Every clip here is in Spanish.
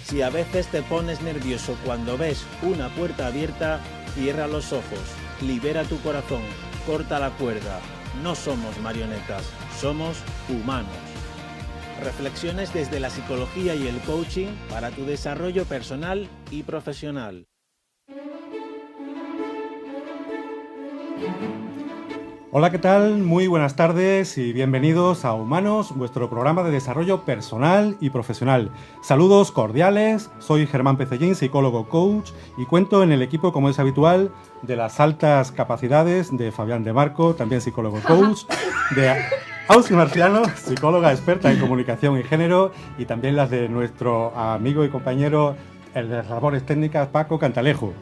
Si a veces te pones nervioso cuando ves una puerta abierta, cierra los ojos, libera tu corazón, corta la cuerda. No somos marionetas, somos humanos. Reflexiones desde la psicología y el coaching para tu desarrollo personal y profesional. Hola, ¿qué tal? Muy buenas tardes y bienvenidos a Humanos, vuestro programa de desarrollo personal y profesional. Saludos cordiales, soy Germán Pecellín, psicólogo coach, y cuento en el equipo, como es habitual, de las altas capacidades de Fabián de Marco, también psicólogo coach, de Ausi Marciano, psicóloga experta en comunicación y género, y también las de nuestro amigo y compañero, el de las labores técnicas, Paco Cantalejo.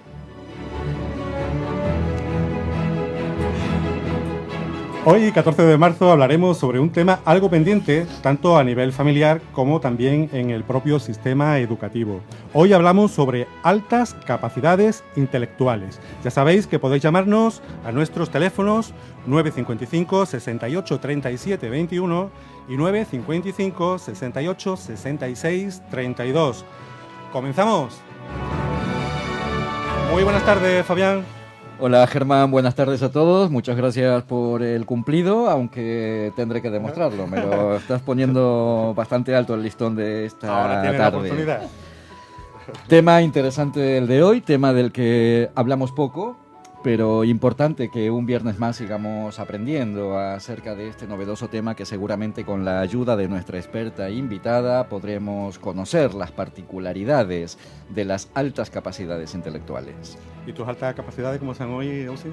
Hoy, 14 de marzo, hablaremos sobre un tema algo pendiente, tanto a nivel familiar como también en el propio sistema educativo. Hoy hablamos sobre altas capacidades intelectuales. Ya sabéis que podéis llamarnos a nuestros teléfonos 955 68 37 21 y 955 68 66 32. ¡Comenzamos! Muy buenas tardes, Fabián. Hola Germán, buenas tardes a todos. Muchas gracias por el cumplido, aunque tendré que demostrarlo. Me lo estás poniendo bastante alto el listón de esta Ahora tiene tarde. La oportunidad. Tema interesante el de hoy, tema del que hablamos poco, pero importante que un viernes más sigamos aprendiendo acerca de este novedoso tema que seguramente con la ayuda de nuestra experta invitada podremos conocer las particularidades de las altas capacidades intelectuales. ¿Y tus altas capacidades cómo están hoy, Ausi?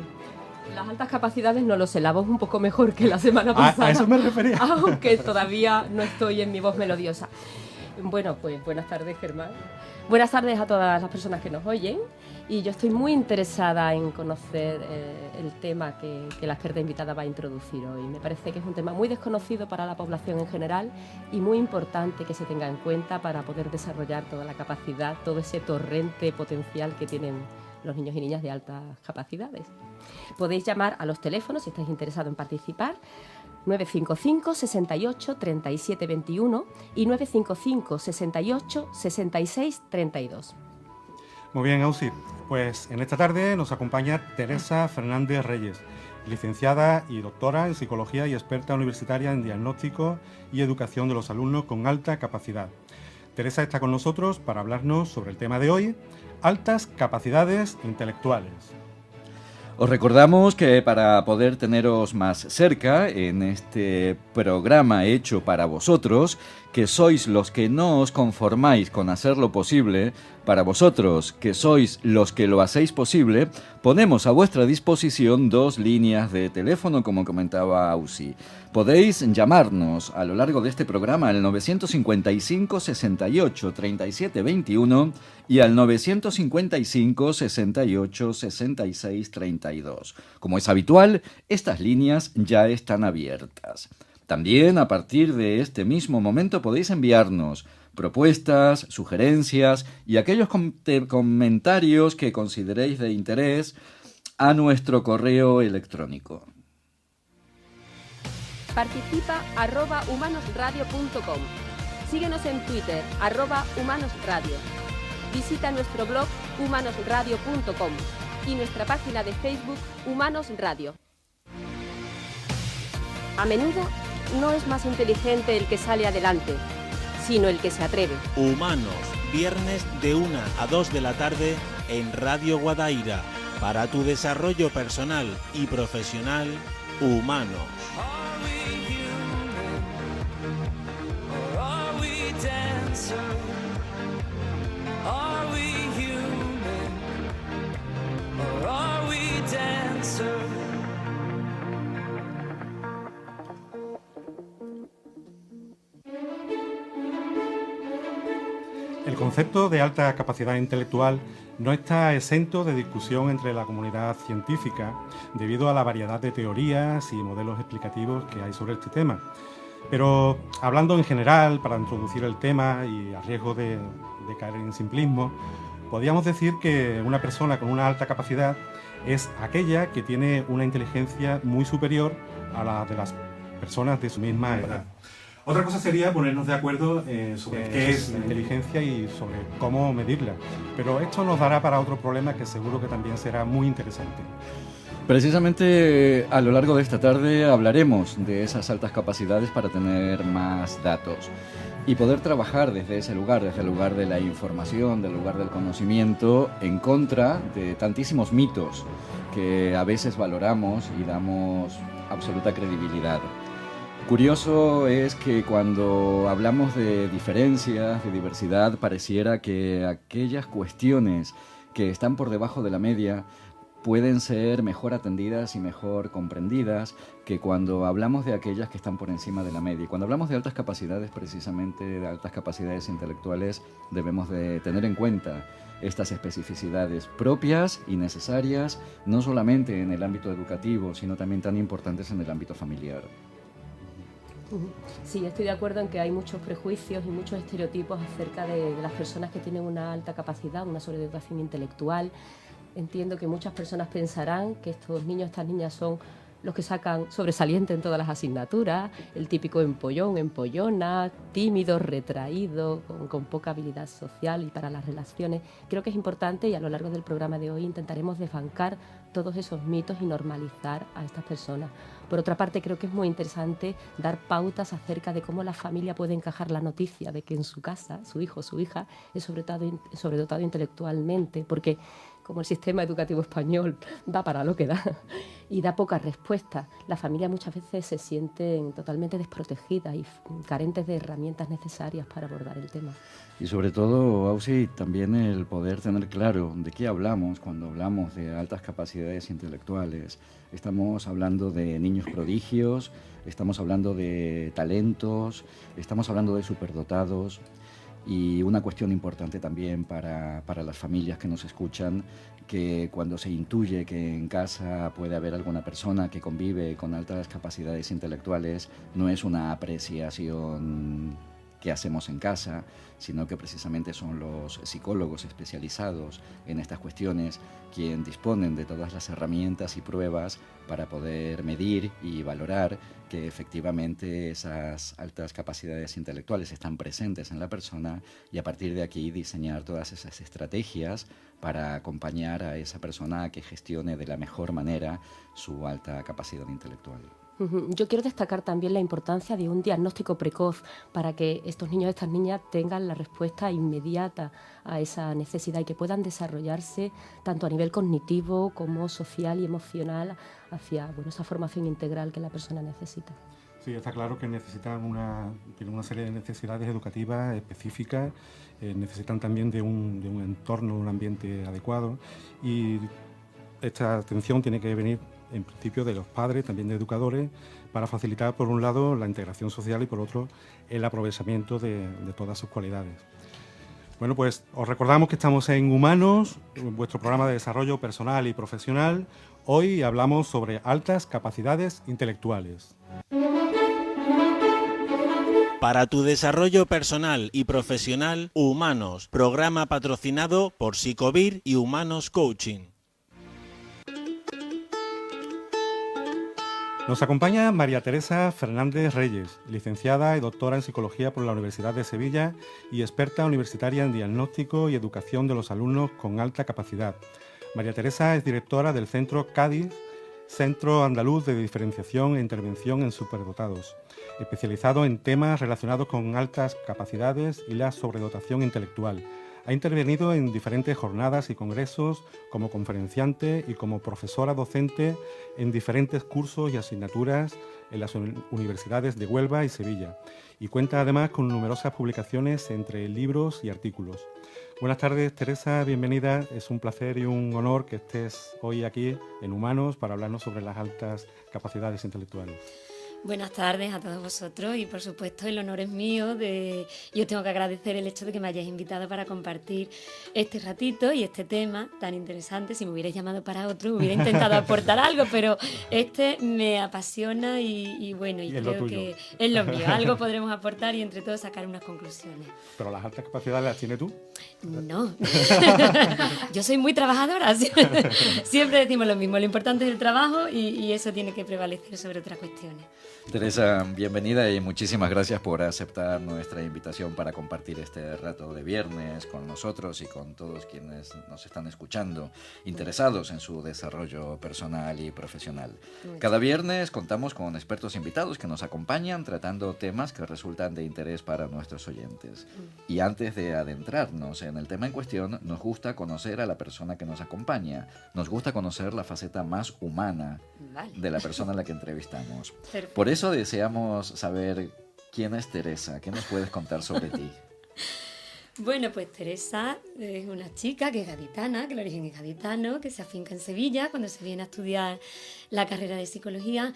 Las altas capacidades no lo sé, la voz un poco mejor que la semana pasada. A eso me refería. Aunque todavía no estoy en mi voz melodiosa. Bueno, pues buenas tardes, Germán. Buenas tardes a todas las personas que nos oyen. Y yo estoy muy interesada en conocer el tema que la experta invitada va a introducir hoy. Me parece que es un tema muy desconocido para la población en general y muy importante que se tenga en cuenta para poder desarrollar toda la capacidad, todo ese torrente potencial que tienen los niños y niñas de altas capacidades. Podéis llamar a los teléfonos si estáis interesados en participar, 955 68 37 21 y 955 68 66 32. Muy bien, Ausi. Pues en esta tarde nos acompaña Teresa Fernández Reyes, licenciada y doctora en Psicología y experta universitaria en diagnóstico y educación de los alumnos con alta capacidad. Teresa está con nosotros para hablarnos sobre el tema de hoy, altas capacidades intelectuales. Os recordamos que para poder teneros más cerca en este programa hecho para vosotros, que sois los que no os conformáis con hacerlo posible, para vosotros que sois los que lo hacéis posible, ponemos a vuestra disposición 2 líneas de teléfono, como comentaba Ausi. Podéis llamarnos a lo largo de este programa al 955 68 37 21 y al 955 68 66 32. Como es habitual, estas líneas ya están abiertas. También a partir de este mismo momento podéis enviarnos propuestas, sugerencias y aquellos comentarios que consideréis de interés a nuestro correo electrónico. Participa @humanosradio.com. Síguenos en Twitter @humanosradio. Visita nuestro blog humanosradio.com y nuestra página de Facebook Humanos Radio. A menudo no es más inteligente el que sale adelante, sino el que se atreve. Humanos, viernes de 1 a 2 de la tarde en Radio Guadaira. Para tu desarrollo personal y profesional, Humanos. El concepto de alta capacidad intelectual no está exento de discusión entre la comunidad científica debido a la variedad de teorías y modelos explicativos que hay sobre este tema. Pero hablando en general, para introducir el tema y a riesgo de caer en simplismo, podríamos decir que una persona con una alta capacidad es aquella que tiene una inteligencia muy superior a la de las personas de su misma edad. Otra cosa sería ponernos de acuerdo sobre qué es la inteligencia y sobre cómo medirla. Pero esto nos dará para otro problema que seguro que también será muy interesante. Precisamente a lo largo de esta tarde hablaremos de esas altas capacidades para tener más datos y poder trabajar desde ese lugar, desde el lugar de la información, del lugar del conocimiento, en contra de tantísimos mitos que a veces valoramos y damos absoluta credibilidad. Curioso es que cuando hablamos de diferencias, de diversidad, pareciera que aquellas cuestiones que están por debajo de la media pueden ser mejor atendidas y mejor comprendidas que cuando hablamos de aquellas que están por encima de la media. Y cuando hablamos de altas capacidades, precisamente de altas capacidades intelectuales, debemos de tener en cuenta estas especificidades propias y necesarias, no solamente en el ámbito educativo, sino también tan importantes en el ámbito familiar. Sí, estoy de acuerdo en que hay muchos prejuicios y muchos estereotipos acerca de las personas que tienen una alta capacidad, una sobredotación intelectual. Entiendo que muchas personas pensarán que estos niños, estas niñas son los que sacan sobresaliente en todas las asignaturas, el típico empollón, empollona, tímido, retraído, con poca habilidad social y para las relaciones. Creo que es importante y a lo largo del programa de hoy intentaremos desbancar todos esos mitos y normalizar a estas personas. Por otra parte, creo que es muy interesante dar pautas acerca de cómo la familia puede encajar la noticia de que en su casa, su hijo o su hija es sobredotado intelectualmente, porque como el sistema educativo español da para lo que da y da pocas respuestas, las familias muchas veces se sienten totalmente desprotegidas y carentes de herramientas necesarias para abordar el tema. Y sobre todo, Ausi, también el poder tener claro de qué hablamos cuando hablamos de altas capacidades intelectuales. Estamos hablando de niños prodigios, estamos hablando de talentos, estamos hablando de superdotados. Y una cuestión importante también para las familias que nos escuchan, que cuando se intuye que en casa puede haber alguna persona que convive con altas capacidades intelectuales, no es una apreciación que hacemos en casa, sino que precisamente son los psicólogos especializados en estas cuestiones quien disponen de todas las herramientas y pruebas para poder medir y valorar que efectivamente esas altas capacidades intelectuales están presentes en la persona y a partir de aquí diseñar todas esas estrategias para acompañar a esa persona a que gestione de la mejor manera su alta capacidad intelectual. Yo quiero destacar también la importancia de un diagnóstico precoz para que estos niños y estas niñas tengan la respuesta inmediata a esa necesidad y que puedan desarrollarse tanto a nivel cognitivo como social y emocional hacia esa formación integral que la persona necesita. Sí, está claro que tienen una serie de necesidades educativas específicas, necesitan también de un entorno, un ambiente adecuado y esta atención tiene que venir en principio de los padres, también de educadores, para facilitar por un lado la integración social y por otro el aprovechamiento de todas sus cualidades. Bueno, pues os recordamos que estamos en Humanos, en vuestro programa de desarrollo personal y profesional. Hoy hablamos sobre altas capacidades intelectuales. Para tu desarrollo personal y profesional, Humanos, programa patrocinado por Psicovir y Humanos Coaching. Nos acompaña María Teresa Fernández Reyes, licenciada y doctora en Psicología por la Universidad de Sevilla y experta universitaria en diagnóstico y educación de los alumnos con alta capacidad. María Teresa es directora del Centro Cádiz, Centro Andaluz de Diferenciación e Intervención en Superdotados, especializado en temas relacionados con altas capacidades y la sobredotación intelectual. Ha intervenido en diferentes jornadas y congresos como conferenciante y como profesora docente en diferentes cursos y asignaturas en las universidades de Huelva y Sevilla. Y cuenta además con numerosas publicaciones entre libros y artículos. Buenas tardes, Teresa, bienvenida. Es un placer y un honor que estés hoy aquí en Humanos para hablarnos sobre las altas capacidades intelectuales. Buenas tardes a todos vosotros y por supuesto el honor es mío. Yo tengo que agradecer el hecho de que me hayáis invitado para compartir este ratito y este tema tan interesante. Si me hubierais llamado para otro hubiera intentado aportar algo, pero este me apasiona y creo que es lo mío. Algo podremos aportar y entre todos sacar unas conclusiones. ¿Pero las altas capacidades las tienes tú? No. Yo soy muy trabajadora. Siempre decimos lo mismo. Lo importante es el trabajo y eso tiene que prevalecer sobre otras cuestiones. Teresa, bienvenida y muchísimas gracias por aceptar nuestra invitación para compartir este rato de viernes con nosotros y con todos quienes nos están escuchando, interesados en su desarrollo personal y profesional. Cada viernes contamos con expertos invitados que nos acompañan tratando temas que resultan de interés para nuestros oyentes. Y antes de adentrarnos en el tema en cuestión, nos gusta conocer a la persona que nos acompaña, nos gusta conocer la faceta más humana de la persona a la que entrevistamos. Perfecto. Por eso deseamos saber quién es Teresa. ¿Qué nos puedes contar sobre ti? Bueno, pues Teresa es una chica que es gaditana, que el origen es gaditano, que se afinca en Sevilla cuando se viene a estudiar la carrera de psicología,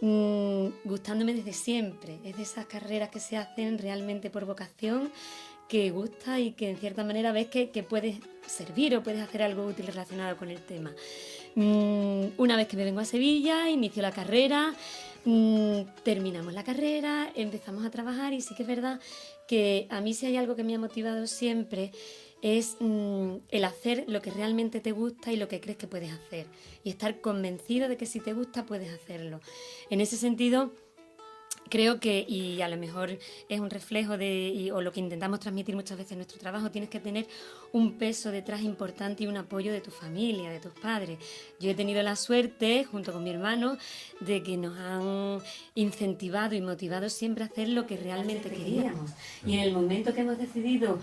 gustándome desde siempre. Es de esas carreras que se hacen realmente por vocación, que gusta y que en cierta manera ves que puedes servir o puedes hacer algo útil relacionado con el tema. Una vez que me vengo a Sevilla, inicio la carrera, terminamos la carrera, empezamos a trabajar y sí que es verdad que a mí si hay algo que me ha motivado siempre es el hacer lo que realmente te gusta y lo que crees que puedes hacer y estar convencido de que si te gusta puedes hacerlo. En ese sentido, creo que, y a lo mejor es un reflejo o lo que intentamos transmitir muchas veces en nuestro trabajo, tienes que tener un peso detrás importante y un apoyo de tu familia, de tus padres. Yo he tenido la suerte, junto con mi hermano, de que nos han incentivado y motivado siempre a hacer lo que realmente queríamos. Y en el momento que hemos decidido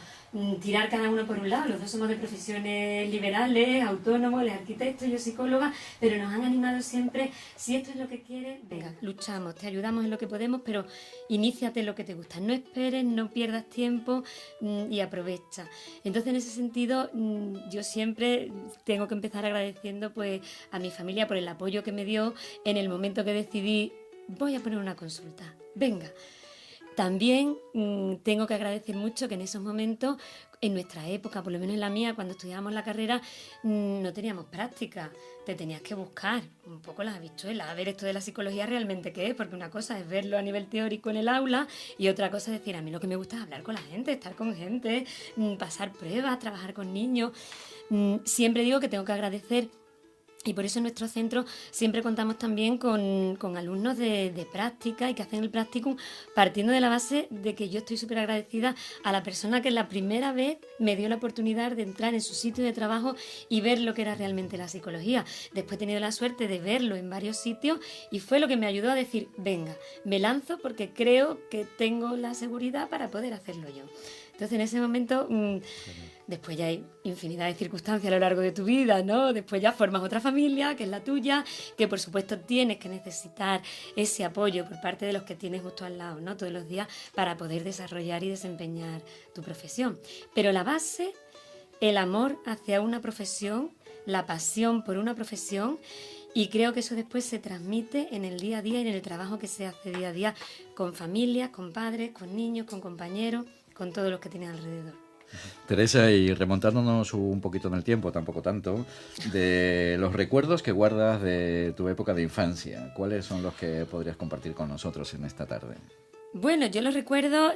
tirar cada uno por un lado, los dos somos de profesiones liberales, autónomos, él es arquitecto, yo psicóloga, pero nos han animado siempre, si esto es lo que quieres, venga, luchamos, te ayudamos en lo que podemos, pero iníciate en lo que te gusta, no esperes, no pierdas tiempo y aprovecha. Entonces, en ese sentido, yo siempre tengo que empezar agradeciendo pues a mi familia por el apoyo que me dio en el momento que decidí, voy a poner una consulta, venga. También tengo que agradecer mucho que en esos momentos, en nuestra época, por lo menos en la mía, cuando estudiábamos la carrera, no teníamos práctica. Te tenías que buscar un poco las habichuelas, a ver esto de la psicología realmente qué es, porque una cosa es verlo a nivel teórico en el aula y otra cosa es decir, a mí lo que me gusta es hablar con la gente, estar con gente, pasar pruebas, trabajar con niños. Siempre digo que tengo que agradecer. Y por eso en nuestro centro siempre contamos también con alumnos de práctica y que hacen el practicum partiendo de la base de que yo estoy súper agradecida a la persona que la primera vez me dio la oportunidad de entrar en su sitio de trabajo y ver lo que era realmente la psicología. Después he tenido la suerte de verlo en varios sitios y fue lo que me ayudó a decir, venga, me lanzo porque creo que tengo la seguridad para poder hacerlo yo. Entonces en ese momento, después ya hay infinidad de circunstancias a lo largo de tu vida, ¿no? Después ya formas otra familia, que es la tuya, que por supuesto tienes que necesitar ese apoyo por parte de los que tienes justo al lado, ¿no? Todos los días para poder desarrollar y desempeñar tu profesión. Pero la base, el amor hacia una profesión, la pasión por una profesión, y creo que eso después se transmite en el día a día y en el trabajo que se hace día a día con familias, con padres, con niños, con compañeros, con todos los que tienes alrededor. Teresa, y remontándonos un poquito en el tiempo, tampoco tanto, de los recuerdos que guardas de tu época de infancia, ¿cuáles son los que podrías compartir con nosotros en esta tarde? Bueno, yo los recuerdo,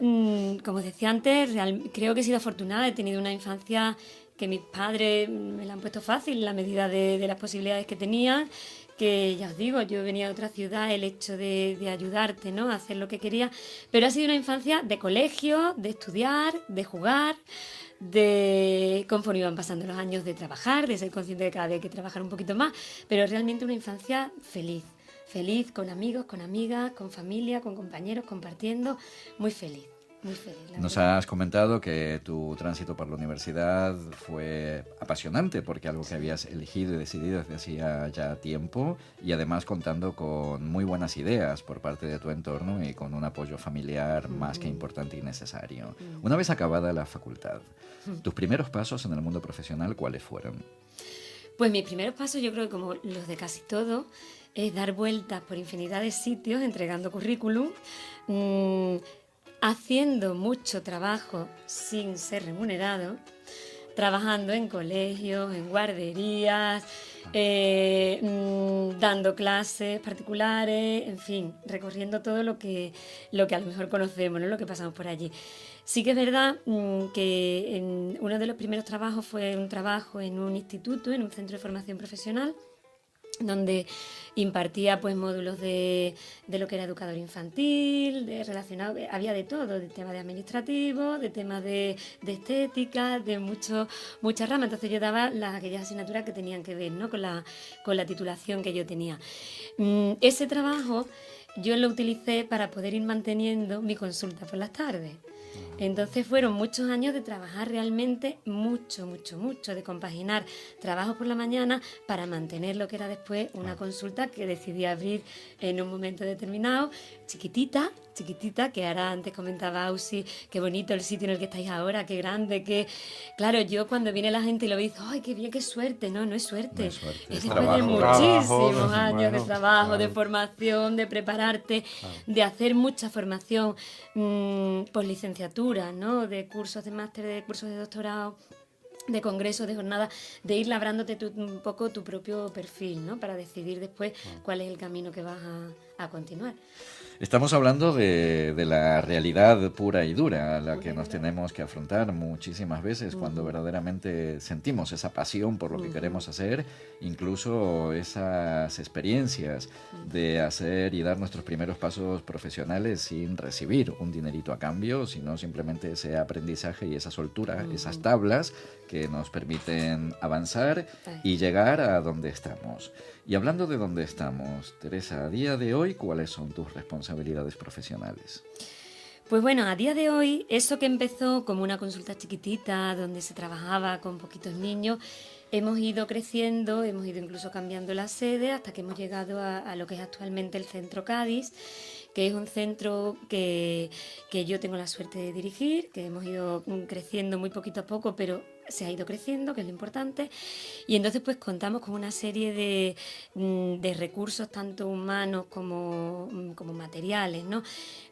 como decía antes, creo que he sido afortunada, he tenido una infancia que mis padres me la han puesto fácil en la medida de las posibilidades que tenían, que ya os digo, yo venía de otra ciudad, el hecho de ayudarte, ¿no?, a hacer lo que quería, pero ha sido una infancia de colegio, de estudiar, de jugar, de conforme iban pasando los años de trabajar, de ser consciente de que cada vez hay que trabajar un poquito más, pero realmente una infancia feliz, feliz con amigos, con amigas, con familia, con compañeros, compartiendo, muy feliz. Muy feliz. Nos has comentado que tu tránsito por la universidad fue apasionante porque algo que habías elegido y decidido desde hacía ya tiempo y además contando con muy buenas ideas por parte de tu entorno y con un apoyo familiar más que importante y necesario. Una vez acabada la facultad, ¿tus primeros pasos en el mundo profesional cuáles fueron? Pues mis primeros pasos, yo creo que como los de casi todos, es dar vueltas por infinidad de sitios, entregando currículum, haciendo mucho trabajo sin ser remunerado, trabajando en colegios, en guarderías, dando clases particulares, en fin, recorriendo todo lo que a lo mejor conocemos, ¿no?, lo que pasamos por allí. Sí que es verdad que uno de los primeros trabajos fue un trabajo en un instituto, en un centro de formación profesional, donde impartía pues módulos de lo que era educador infantil, relacionado, había de todo, de temas de administrativo, de temas de estética, de muchas ramas. Entonces yo daba aquellas asignaturas que tenían que ver, ¿no?, con la titulación que yo tenía. Ese trabajo yo lo utilicé para poder ir manteniendo mi consulta por las tardes. Entonces fueron muchos años de trabajar realmente mucho, de compaginar trabajo por la mañana para mantener lo que era después una consulta que decidí abrir en un momento determinado, chiquitita, que ahora antes comentaba Ausi, qué bonito el sitio en el que estáis ahora, qué grande, qué... Claro, yo cuando viene la gente y lo ve, ¡ay, qué bien, qué suerte! No es suerte. Es después de muchísimos años de trabajo, de formación, de prepararte, de hacer mucha formación por licenciatura, ¿no?, de cursos de máster, de cursos de doctorado, de congresos, de jornadas, de ir labrándote un poco tu propio perfil, ¿no?, para decidir después cuál es el camino que vas a continuar. Estamos hablando de la realidad pura y dura a la que nos tenemos que afrontar muchísimas veces cuando verdaderamente sentimos esa pasión por lo que queremos hacer, incluso esas experiencias de hacer y dar nuestros primeros pasos profesionales sin recibir un dinerito a cambio, sino simplemente ese aprendizaje y esa soltura, esas tablas que nos permiten avanzar y llegar a donde estamos. Y hablando de dónde estamos, Teresa, a día de hoy, ¿cuáles son tus responsabilidades profesionales? Pues bueno, a día de hoy, eso que empezó como una consulta chiquitita, donde se trabajaba con poquitos niños, hemos ido creciendo, hemos ido incluso cambiando la sede hasta que hemos llegado a lo que es actualmente el Centro Cádiz, que es un centro que yo tengo la suerte de dirigir, que hemos ido creciendo muy poquito a poco, pero se ha ido creciendo, que es lo importante, y entonces pues contamos con una serie de recursos tanto humanos como materiales, ¿no?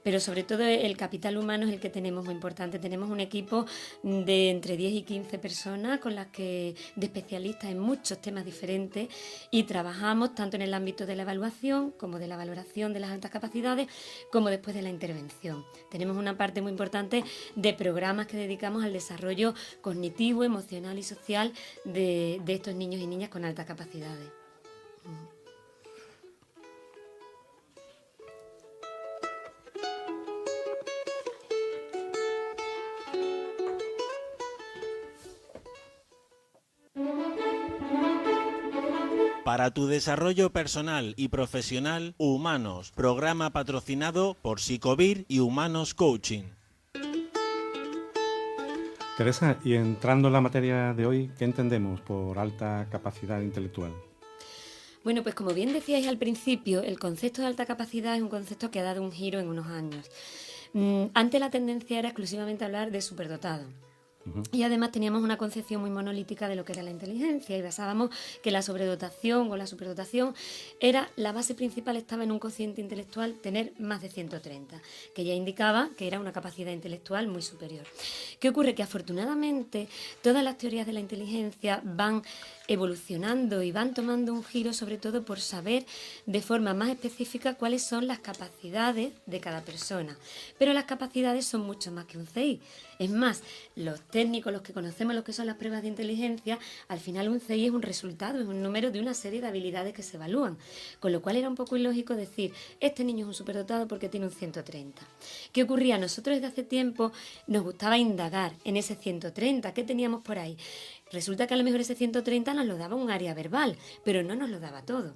Pero sobre todo el capital humano es el que tenemos muy importante. Tenemos un equipo de entre 10 y 15 personas de especialistas en muchos temas diferentes, y trabajamos tanto en el ámbito de la evaluación como de la valoración de las altas capacidades, como después de la intervención. Tenemos una parte muy importante de programas que dedicamos al desarrollo cognitivo, emocional y social de estos niños y niñas con altas capacidades. Para tu desarrollo personal y profesional, Humanos, programa patrocinado por Psicovir y Humanos Coaching. Teresa, y entrando en la materia de hoy, ¿qué entendemos por alta capacidad intelectual? Bueno, pues como bien decíais al principio, el concepto de alta capacidad es un concepto que ha dado un giro en unos años. Antes la tendencia era exclusivamente hablar de superdotado. Y además teníamos una concepción muy monolítica de lo que era la inteligencia, y basábamos que la sobredotación o la superdotación era la base principal, estaba en un cociente intelectual tener más de 130, que ya indicaba que era una capacidad intelectual muy superior. ¿Qué ocurre? Que afortunadamente todas las teorías de la inteligencia van evolucionando y van tomando un giro, sobre todo por saber de forma más específica cuáles son las capacidades de cada persona. Pero las capacidades son mucho más que un CI. Es más, los técnicos, los que conocemos lo que son las pruebas de inteligencia, al final un CI es un resultado, es un número de una serie de habilidades que se evalúan. Con lo cual era un poco ilógico decir, este niño es un superdotado porque tiene un 130. ¿Qué ocurría? Nosotros desde hace tiempo nos gustaba indagar en ese 130. ¿Qué teníamos por ahí? Resulta que a lo mejor ese 130 nos lo daba un área verbal, pero no nos lo daba todo.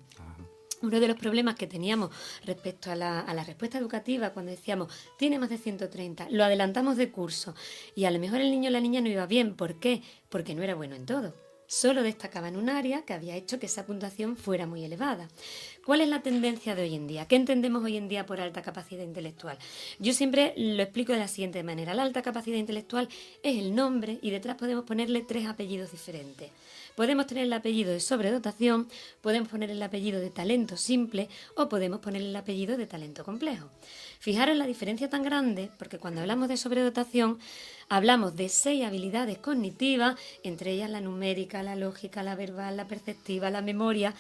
Uno de los problemas que teníamos respecto a la respuesta educativa, cuando decíamos, tiene más de 130, lo adelantamos de curso, y a lo mejor el niño o la niña no iba bien. ¿Por qué? Porque no era bueno en todo. Solo destacaba en un área que había hecho que esa puntuación fuera muy elevada. ¿Cuál es la tendencia de hoy en día? ¿Qué entendemos hoy en día por alta capacidad intelectual? Yo siempre lo explico de la siguiente manera. La alta capacidad intelectual es el nombre y detrás podemos ponerle 3 apellidos diferentes. Podemos tener el apellido de sobredotación, podemos poner el apellido de talento simple o podemos poner el apellido de talento complejo. Fijaros la diferencia tan grande, porque cuando hablamos de sobredotación hablamos de 6 habilidades cognitivas, entre ellas la numérica, la lógica, la verbal, la perceptiva, la memoria,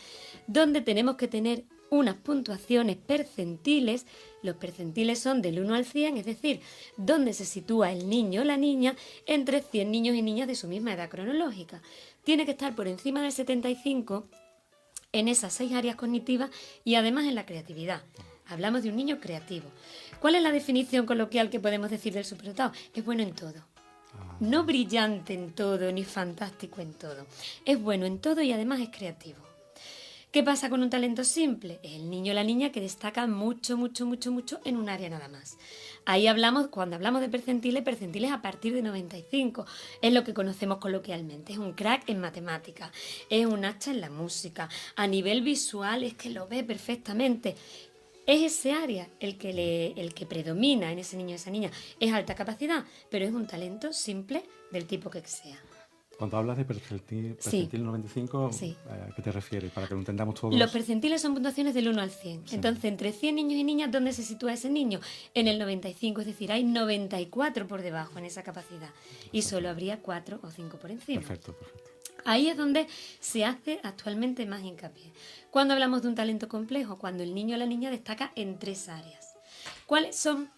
donde tenemos que tener unas puntuaciones percentiles. Los percentiles son del 1 al 100, es decir, donde se sitúa el niño o la niña entre 100 niños y niñas de su misma edad cronológica. Tiene que estar por encima del 75 en esas 6 áreas cognitivas y además en la creatividad. Hablamos de un niño creativo. ¿Cuál es la definición coloquial que podemos decir del superdotado? Es bueno en todo. No brillante en todo, ni fantástico en todo. Es bueno en todo y además es creativo. ¿Qué pasa con un talento simple? Es el niño o la niña que destaca mucho en un área nada más. Ahí hablamos, cuando hablamos de percentiles a partir de 95. Es lo que conocemos coloquialmente. Es un crack en matemáticas, es un hacha en la música. A nivel visual es que lo ve perfectamente. Es ese área el que predomina en ese niño o esa niña. Es alta capacidad, pero es un talento simple del tipo que sea. Cuando hablas de percentil 95, Sí. ¿a qué te refieres? Para que lo entendamos todos. Los percentiles son puntuaciones del 1 al 100. Sí. Entonces, entre 100 niños y niñas, ¿dónde se sitúa ese niño? En el 95, es decir, hay 94 por debajo en esa capacidad. Y solo habría 4 o 5 por encima. Perfecto. Ahí es donde se hace actualmente más hincapié. Cuando hablamos de un talento complejo, cuando el niño o la niña destaca en 3 áreas. ¿Cuáles son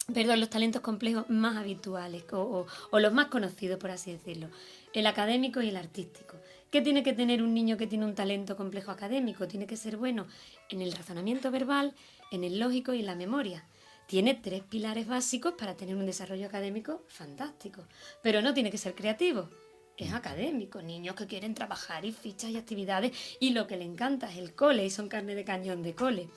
los talentos complejos más habituales o los más conocidos, por así decirlo? El académico y el artístico. ¿Qué tiene que tener un niño que tiene un talento complejo académico? Tiene que ser bueno en el razonamiento verbal, en el lógico y en la memoria. Tiene 3 pilares básicos para tener un desarrollo académico fantástico. Pero no tiene que ser creativo. Es académico, niños que quieren trabajar y fichas y actividades y lo que le encanta es el cole y son carne de cañón de cole.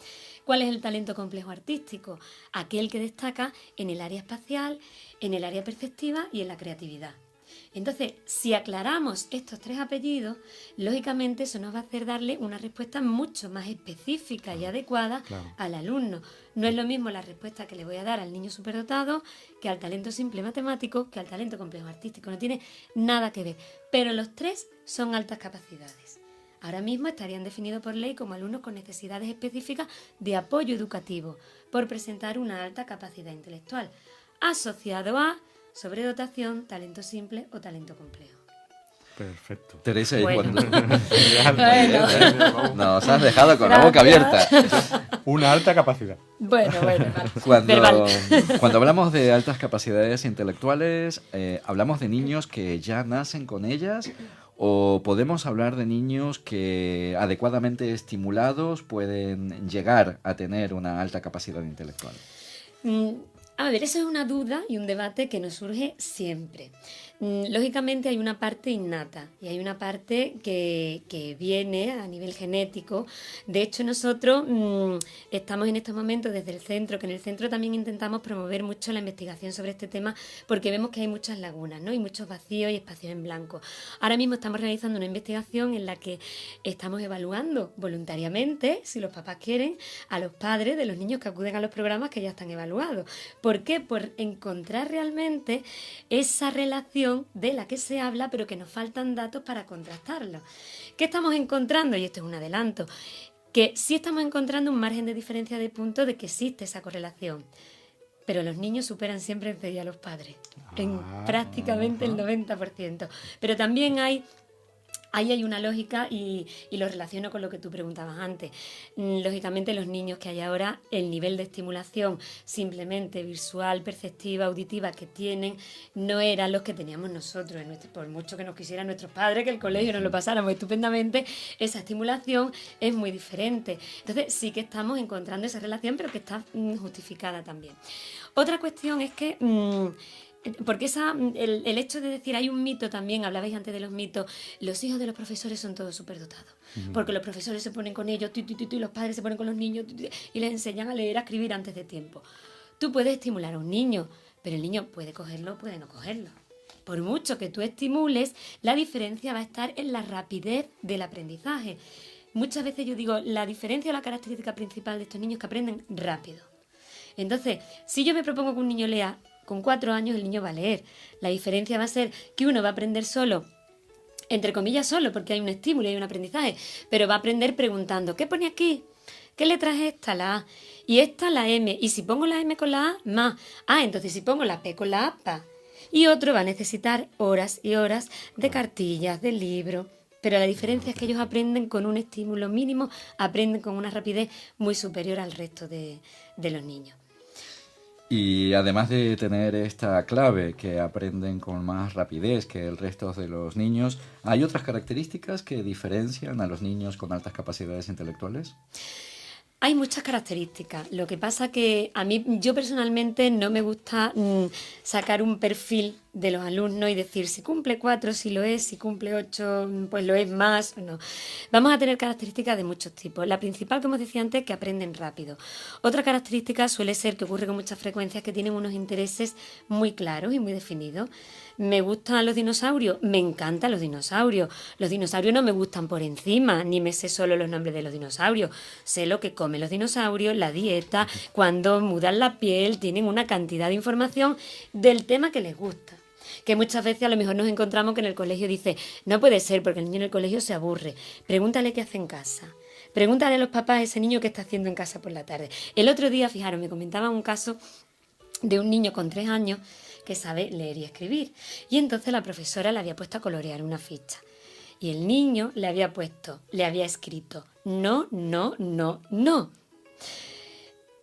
¿Cuál es el talento complejo artístico? Aquel que destaca en el área espacial, en el área perceptiva y en la creatividad. Entonces, si aclaramos estos 3 apellidos, lógicamente eso nos va a hacer darle una respuesta mucho más específica y adecuada al alumno. No es lo mismo la respuesta que le voy a dar al niño superdotado que al talento simple matemático, que al talento complejo artístico. No tiene nada que ver. Pero los 3 son altas capacidades. Ahora mismo estarían definidos por ley como alumnos con necesidades específicas de apoyo educativo por presentar una alta capacidad intelectual, asociado a sobredotación, talento simple o talento complejo. Perfecto. Teresa, Bueno. nos has dejado con la boca abierta. Una alta capacidad. Bueno, vale. Cuando hablamos de altas capacidades intelectuales, ¿hablamos de niños que ya nacen con ellas? ¿O podemos hablar de niños que adecuadamente estimulados pueden llegar a tener una alta capacidad intelectual? A ver, eso es una duda y un debate que nos surge siempre. Lógicamente hay una parte innata y hay una parte que viene a nivel genético. De hecho, nosotros estamos en estos momentos desde el centro, que en el centro también intentamos promover mucho la investigación sobre este tema porque vemos que hay muchas lagunas, ¿no? Y muchos vacíos y espacios en blanco. Ahora mismo estamos realizando una investigación en la que estamos evaluando voluntariamente, si los papás quieren, a los padres de los niños que acuden a los programas que ya están evaluados. ¿Por qué? Por encontrar realmente esa relación de la que se habla, pero que nos faltan datos para contrastarlo. ¿Qué estamos encontrando? Y esto es un adelanto, que sí estamos encontrando un margen de diferencia de puntos de que existe esa correlación. Pero los niños superan siempre enseguida a los padres, en prácticamente el 90%. Pero también ahí hay una lógica y lo relaciono con lo que tú preguntabas antes. Lógicamente los niños que hay ahora, el nivel de estimulación simplemente visual, perceptiva, auditiva que tienen, no eran los que teníamos nosotros. Por mucho que nos quisieran nuestros padres, que el colegio nos lo pasáramos estupendamente, esa estimulación es muy diferente. Entonces sí que estamos encontrando esa relación, pero que está justificada también. Otra cuestión es que porque el hecho de decir, hay un mito también, hablabais antes de los mitos, los hijos de los profesores son todos superdotados, porque los profesores se ponen con ellos, y los padres se ponen con los niños, y les enseñan a leer, a escribir antes de tiempo. Tú puedes estimular a un niño, pero el niño puede cogerlo, puede no cogerlo. Por mucho que tú estimules, la diferencia va a estar en la rapidez del aprendizaje. Muchas veces yo digo, la diferencia o la característica principal de estos niños es que aprenden rápido. Entonces, si yo me propongo que un niño lea, con 4 años el niño va a leer. La diferencia va a ser que uno va a aprender solo, entre comillas solo, porque hay un estímulo y hay un aprendizaje, pero va a aprender preguntando, ¿qué pone aquí? ¿Qué letra es esta? La A. Y esta la M. Y si pongo la M con la A, más. Ah, entonces si pongo la P con la A, pa. Y otro va a necesitar horas y horas de cartillas, de libros. Pero la diferencia es que ellos aprenden con un estímulo mínimo, aprenden con una rapidez muy superior al resto de los niños. Y además de tener esta clave que aprenden con más rapidez que el resto de los niños, ¿hay otras características que diferencian a los niños con altas capacidades intelectuales? Hay muchas características. Lo que pasa que yo personalmente no me gusta sacar un perfil de los alumnos y decir si cumple 4, si lo es, si cumple 8, pues lo es más. No. Vamos a tener características de muchos tipos. La principal, como os decía antes, que aprenden rápido. Otra característica suele ser, que ocurre con muchas frecuencias, que tienen unos intereses muy claros y muy definidos. ¿Me gustan los dinosaurios? Me encantan los dinosaurios. Los dinosaurios no me gustan por encima, ni me sé solo los nombres de los dinosaurios. Sé lo que comen los dinosaurios, la dieta, cuando mudan la piel, tienen una cantidad de información del tema que les gusta. Que muchas veces a lo mejor nos encontramos que en el colegio dice, no puede ser porque el niño en el colegio se aburre. Pregúntale qué hace en casa. Pregúntale a los papás a ese niño qué está haciendo en casa por la tarde. El otro día, fijaros, me comentaban un caso de un niño con 3 años que sabe leer y escribir. Y entonces la profesora le había puesto a colorear una ficha. Y el niño le había escrito, no, no, no, no.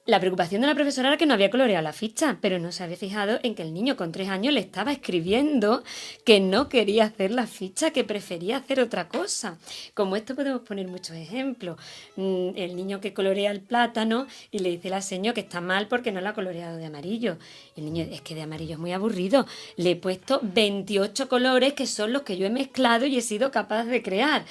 La preocupación de la profesora era que no había coloreado la ficha, pero no se había fijado en que el niño con 3 años le estaba escribiendo que no quería hacer la ficha, que prefería hacer otra cosa. Como esto podemos poner muchos ejemplos. El niño que colorea el plátano y le dice a la señora que está mal porque no lo ha coloreado de amarillo. Y el niño, es que de amarillo es muy aburrido. Le he puesto 28 colores que son los que yo he mezclado y he sido capaz de crear.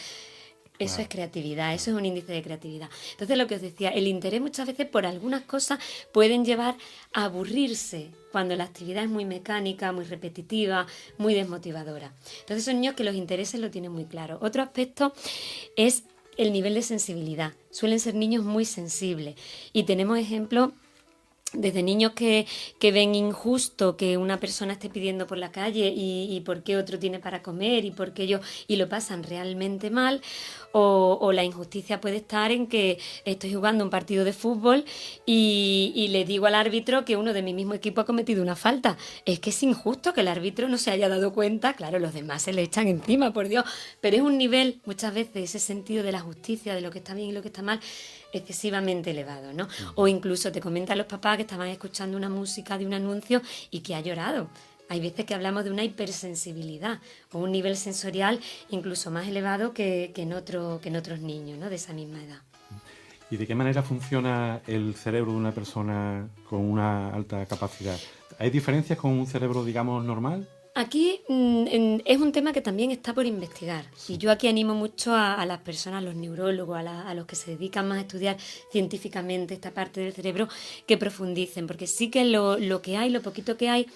Eso es creatividad, eso es un índice de creatividad. Entonces, lo que os decía, el interés muchas veces por algunas cosas pueden llevar a aburrirse cuando la actividad es muy mecánica, muy repetitiva, muy desmotivadora. Entonces, son niños que los intereses lo tienen muy claro. Otro aspecto es el nivel de sensibilidad. Suelen ser niños muy sensibles y tenemos ejemplos desde niños que ven injusto que una persona esté pidiendo por la calle y por qué otro tiene para comer y por qué ellos, y lo pasan realmente mal, o la injusticia puede estar en que estoy jugando un partido de fútbol y le digo al árbitro que uno de mi mismo equipo ha cometido una falta. Es que es injusto que el árbitro no se haya dado cuenta, claro, los demás se le echan encima, por Dios, pero es un nivel, muchas veces, ese sentido de la justicia, de lo que está bien y lo que está mal, excesivamente elevado, ¿no? O incluso te comentan los papás que estaban escuchando una música de un anuncio y que ha llorado. Hay veces que hablamos de una hipersensibilidad o un nivel sensorial incluso más elevado que en otros niños, ¿no?, de esa misma edad. ¿Y de qué manera funciona el cerebro de una persona con una alta capacidad? ¿Hay diferencias con un cerebro, digamos, normal? Aquí es un tema que también está por investigar. Y yo aquí animo mucho a las personas, a los neurólogos, a los que se dedican más a estudiar científicamente esta parte del cerebro, que profundicen, porque sí que lo que hay, lo poquito que hay,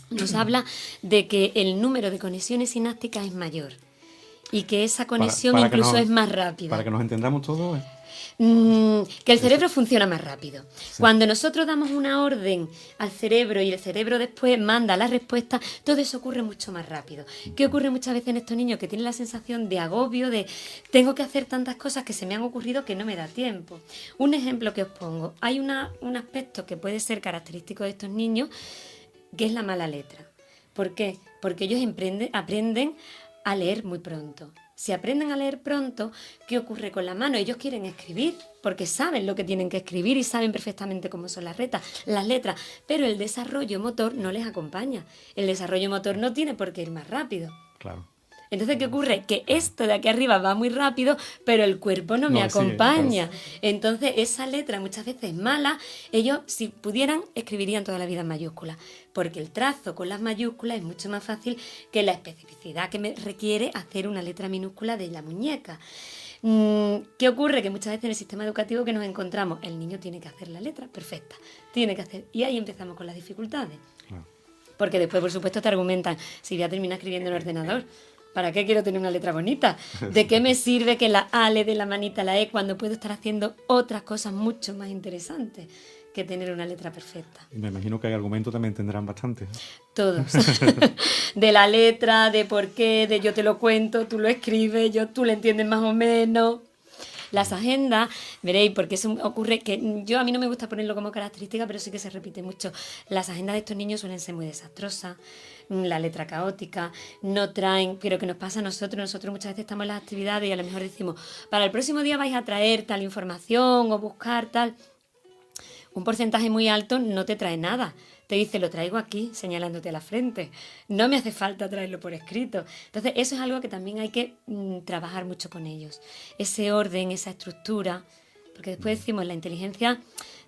nos habla de que el número de conexiones sinápticas es mayor y que esa conexión incluso es más rápida. Para que nos entendamos todos. Que el cerebro funciona más rápido. Sí. Cuando nosotros damos una orden al cerebro y el cerebro después manda la respuesta, todo eso ocurre mucho más rápido. ¿Qué ocurre muchas veces en estos niños? Que tienen la sensación de agobio, de tengo que hacer tantas cosas que se me han ocurrido que no me da tiempo. Un ejemplo que os pongo, hay un aspecto que puede ser característico de estos niños, que es la mala letra. ¿Por qué? Porque ellos aprenden a leer muy pronto. Si aprenden a leer pronto, ¿qué ocurre con la mano? Ellos quieren escribir porque saben lo que tienen que escribir y saben perfectamente cómo son las letras, pero el desarrollo motor no les acompaña. El desarrollo motor no tiene por qué ir más rápido. Claro. Entonces, ¿qué ocurre? Que esto de aquí arriba va muy rápido, pero el cuerpo no me acompaña. Entonces, esa letra muchas veces es mala. Ellos, si pudieran, escribirían toda la vida en mayúsculas, porque el trazo con las mayúsculas es mucho más fácil que la especificidad que me requiere hacer una letra minúscula de la muñeca. ¿Qué ocurre? Que muchas veces en el sistema educativo que nos encontramos, el niño tiene que hacer la letra perfecta, tiene que hacer, y ahí empezamos con las dificultades. Claro. Porque después, por supuesto, te argumentan, si voy a terminar escribiendo en el ordenador, ¿para qué quiero tener una letra bonita? ¿De qué me sirve que la A le dé la manita a la E cuando puedo estar haciendo otras cosas mucho más interesantes que tener una letra perfecta? Y me imagino que hay argumentos también tendrán bastantes. Todos. De la letra, de por qué, de yo te lo cuento, tú lo escribes, tú lo entiendes más o menos. Las agendas, veréis, porque eso ocurre que a mí no me gusta ponerlo como característica, pero sí que se repite mucho. Las agendas de estos niños suelen ser muy desastrosas, la letra caótica, no traen, pero que nos pasa a nosotros muchas veces estamos en las actividades y a lo mejor decimos, para el próximo día vais a traer tal información o buscar tal. Un porcentaje muy alto no te trae nada. Te dice, lo traigo aquí, señalándote a la frente. No me hace falta traerlo por escrito. Entonces, eso es algo que también hay que trabajar mucho con ellos. Ese orden, esa estructura, porque después decimos, la inteligencia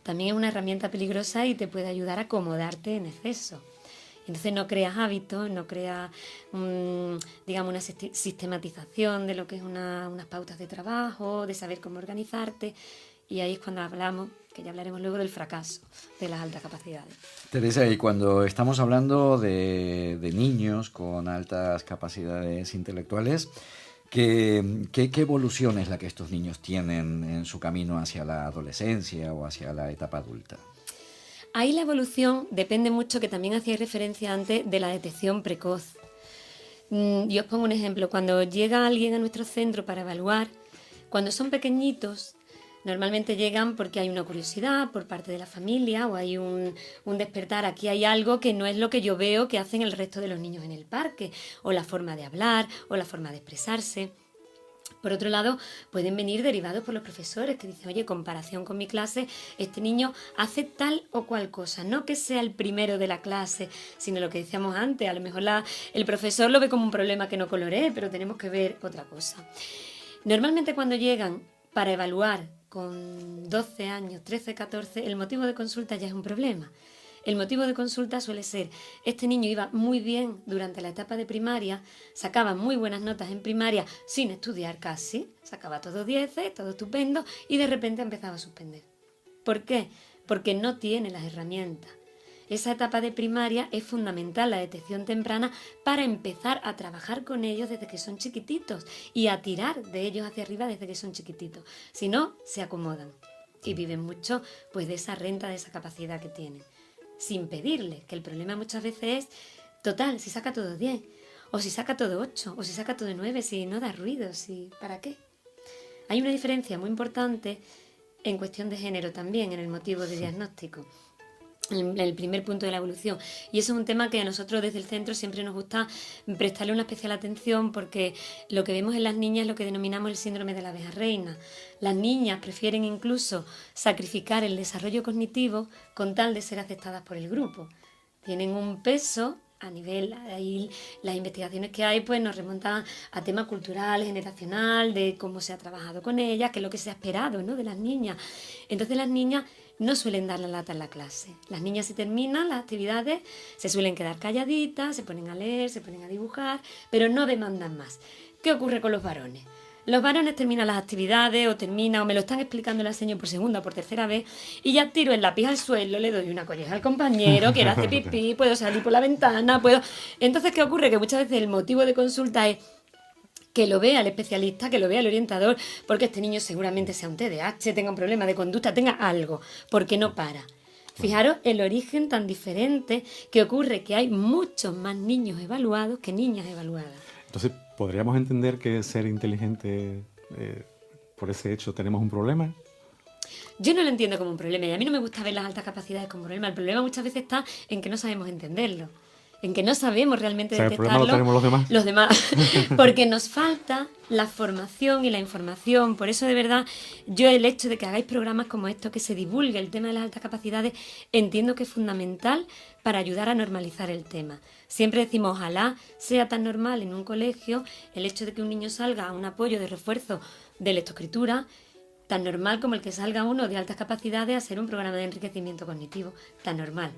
también es una herramienta peligrosa y te puede ayudar a acomodarte en exceso. Entonces no creas hábitos, no creas, digamos, una sistematización de lo que es unas pautas de trabajo, de saber cómo organizarte. Y ahí es cuando hablamos, que ya hablaremos luego, del fracaso de las altas capacidades. Teresa, y cuando estamos hablando de niños con altas capacidades intelectuales, ¿qué evolución es la que estos niños tienen en su camino hacia la adolescencia o hacia la etapa adulta? Ahí la evolución depende mucho, que también hacía referencia antes, de la detección precoz. Yo os pongo un ejemplo. Cuando llega alguien a nuestro centro para evaluar, cuando son pequeñitos, normalmente llegan porque hay una curiosidad por parte de la familia o hay un despertar. Aquí hay algo que no es lo que yo veo que hacen el resto de los niños en el parque, o la forma de hablar, o la forma de expresarse. Por otro lado, pueden venir derivados por los profesores que dicen, oye, en comparación con mi clase, este niño hace tal o cual cosa. No que sea el primero de la clase, sino lo que decíamos antes. A lo mejor el profesor lo ve como un problema que no coloree, pero tenemos que ver otra cosa. Normalmente cuando llegan para evaluar con 12 años, 13, 14, el motivo de consulta ya es un problema. El motivo de consulta suele ser, este niño iba muy bien durante la etapa de primaria, sacaba muy buenas notas en primaria sin estudiar casi, sacaba todo 10, todo estupendo, y de repente empezaba a suspender. ¿Por qué? Porque no tiene las herramientas. Esa etapa de primaria es fundamental, la detección temprana, para empezar a trabajar con ellos desde que son chiquititos y a tirar de ellos hacia arriba desde que son chiquititos. Si no, se acomodan y viven mucho pues de esa renta, de esa capacidad que tienen, sin pedirle, que el problema muchas veces es, total, si saca todo 10, o si saca todo 8, o si saca todo 9, si no da ruido, si ¿para qué? Hay una diferencia muy importante en cuestión de género también, en el motivo de diagnóstico, en el primer punto de la evolución. Y eso es un tema que a nosotros desde el centro siempre nos gusta prestarle una especial atención, porque lo que vemos en las niñas es lo que denominamos el síndrome de la abeja reina. Las niñas prefieren incluso sacrificar el desarrollo cognitivo con tal de ser aceptadas por el grupo. Tienen un peso a nivel, ahí las investigaciones que hay pues nos remontan a temas culturales, generacional, de cómo se ha trabajado con ellas, qué es lo que se ha esperado, ¿no?, de las niñas. Entonces las niñas no suelen dar la lata en la clase. Las niñas, si terminan las actividades, se suelen quedar calladitas, se ponen a leer, se ponen a dibujar, pero no demandan más. ¿Qué ocurre con los varones? Los varones terminan las actividades o me lo están explicando la señora por segunda o por tercera vez, y ya tiro el lápiz al suelo, le doy una colleja al compañero, quiero hacer pipí, puedo salir por la ventana, puedo... Entonces, ¿qué ocurre? Que muchas veces el motivo de consulta es que lo vea el especialista, que lo vea el orientador, porque este niño seguramente sea un TDAH, tenga un problema de conducta, tenga algo, porque no para. Fijaros el origen tan diferente que ocurre, que hay muchos más niños evaluados que niñas evaluadas. Entonces, ¿podríamos entender que ser inteligente, por ese hecho, tenemos un problema? Yo no lo entiendo como un problema, y a mí no me gusta ver las altas capacidades como un problema. El problema muchas veces está en que no sabemos entenderlo, en que no sabemos realmente detectarlo. El problema lo tenemos los demás. Porque nos falta la formación y la información. Por eso, de verdad, yo el hecho de que hagáis programas como estos, que se divulgue el tema de las altas capacidades, entiendo que es fundamental para ayudar a normalizar el tema. Siempre decimos, ojalá sea tan normal en un colegio el hecho de que un niño salga a un apoyo de refuerzo de lectoescritura, tan normal como el que salga uno de altas capacidades a hacer un programa de enriquecimiento cognitivo, tan normal.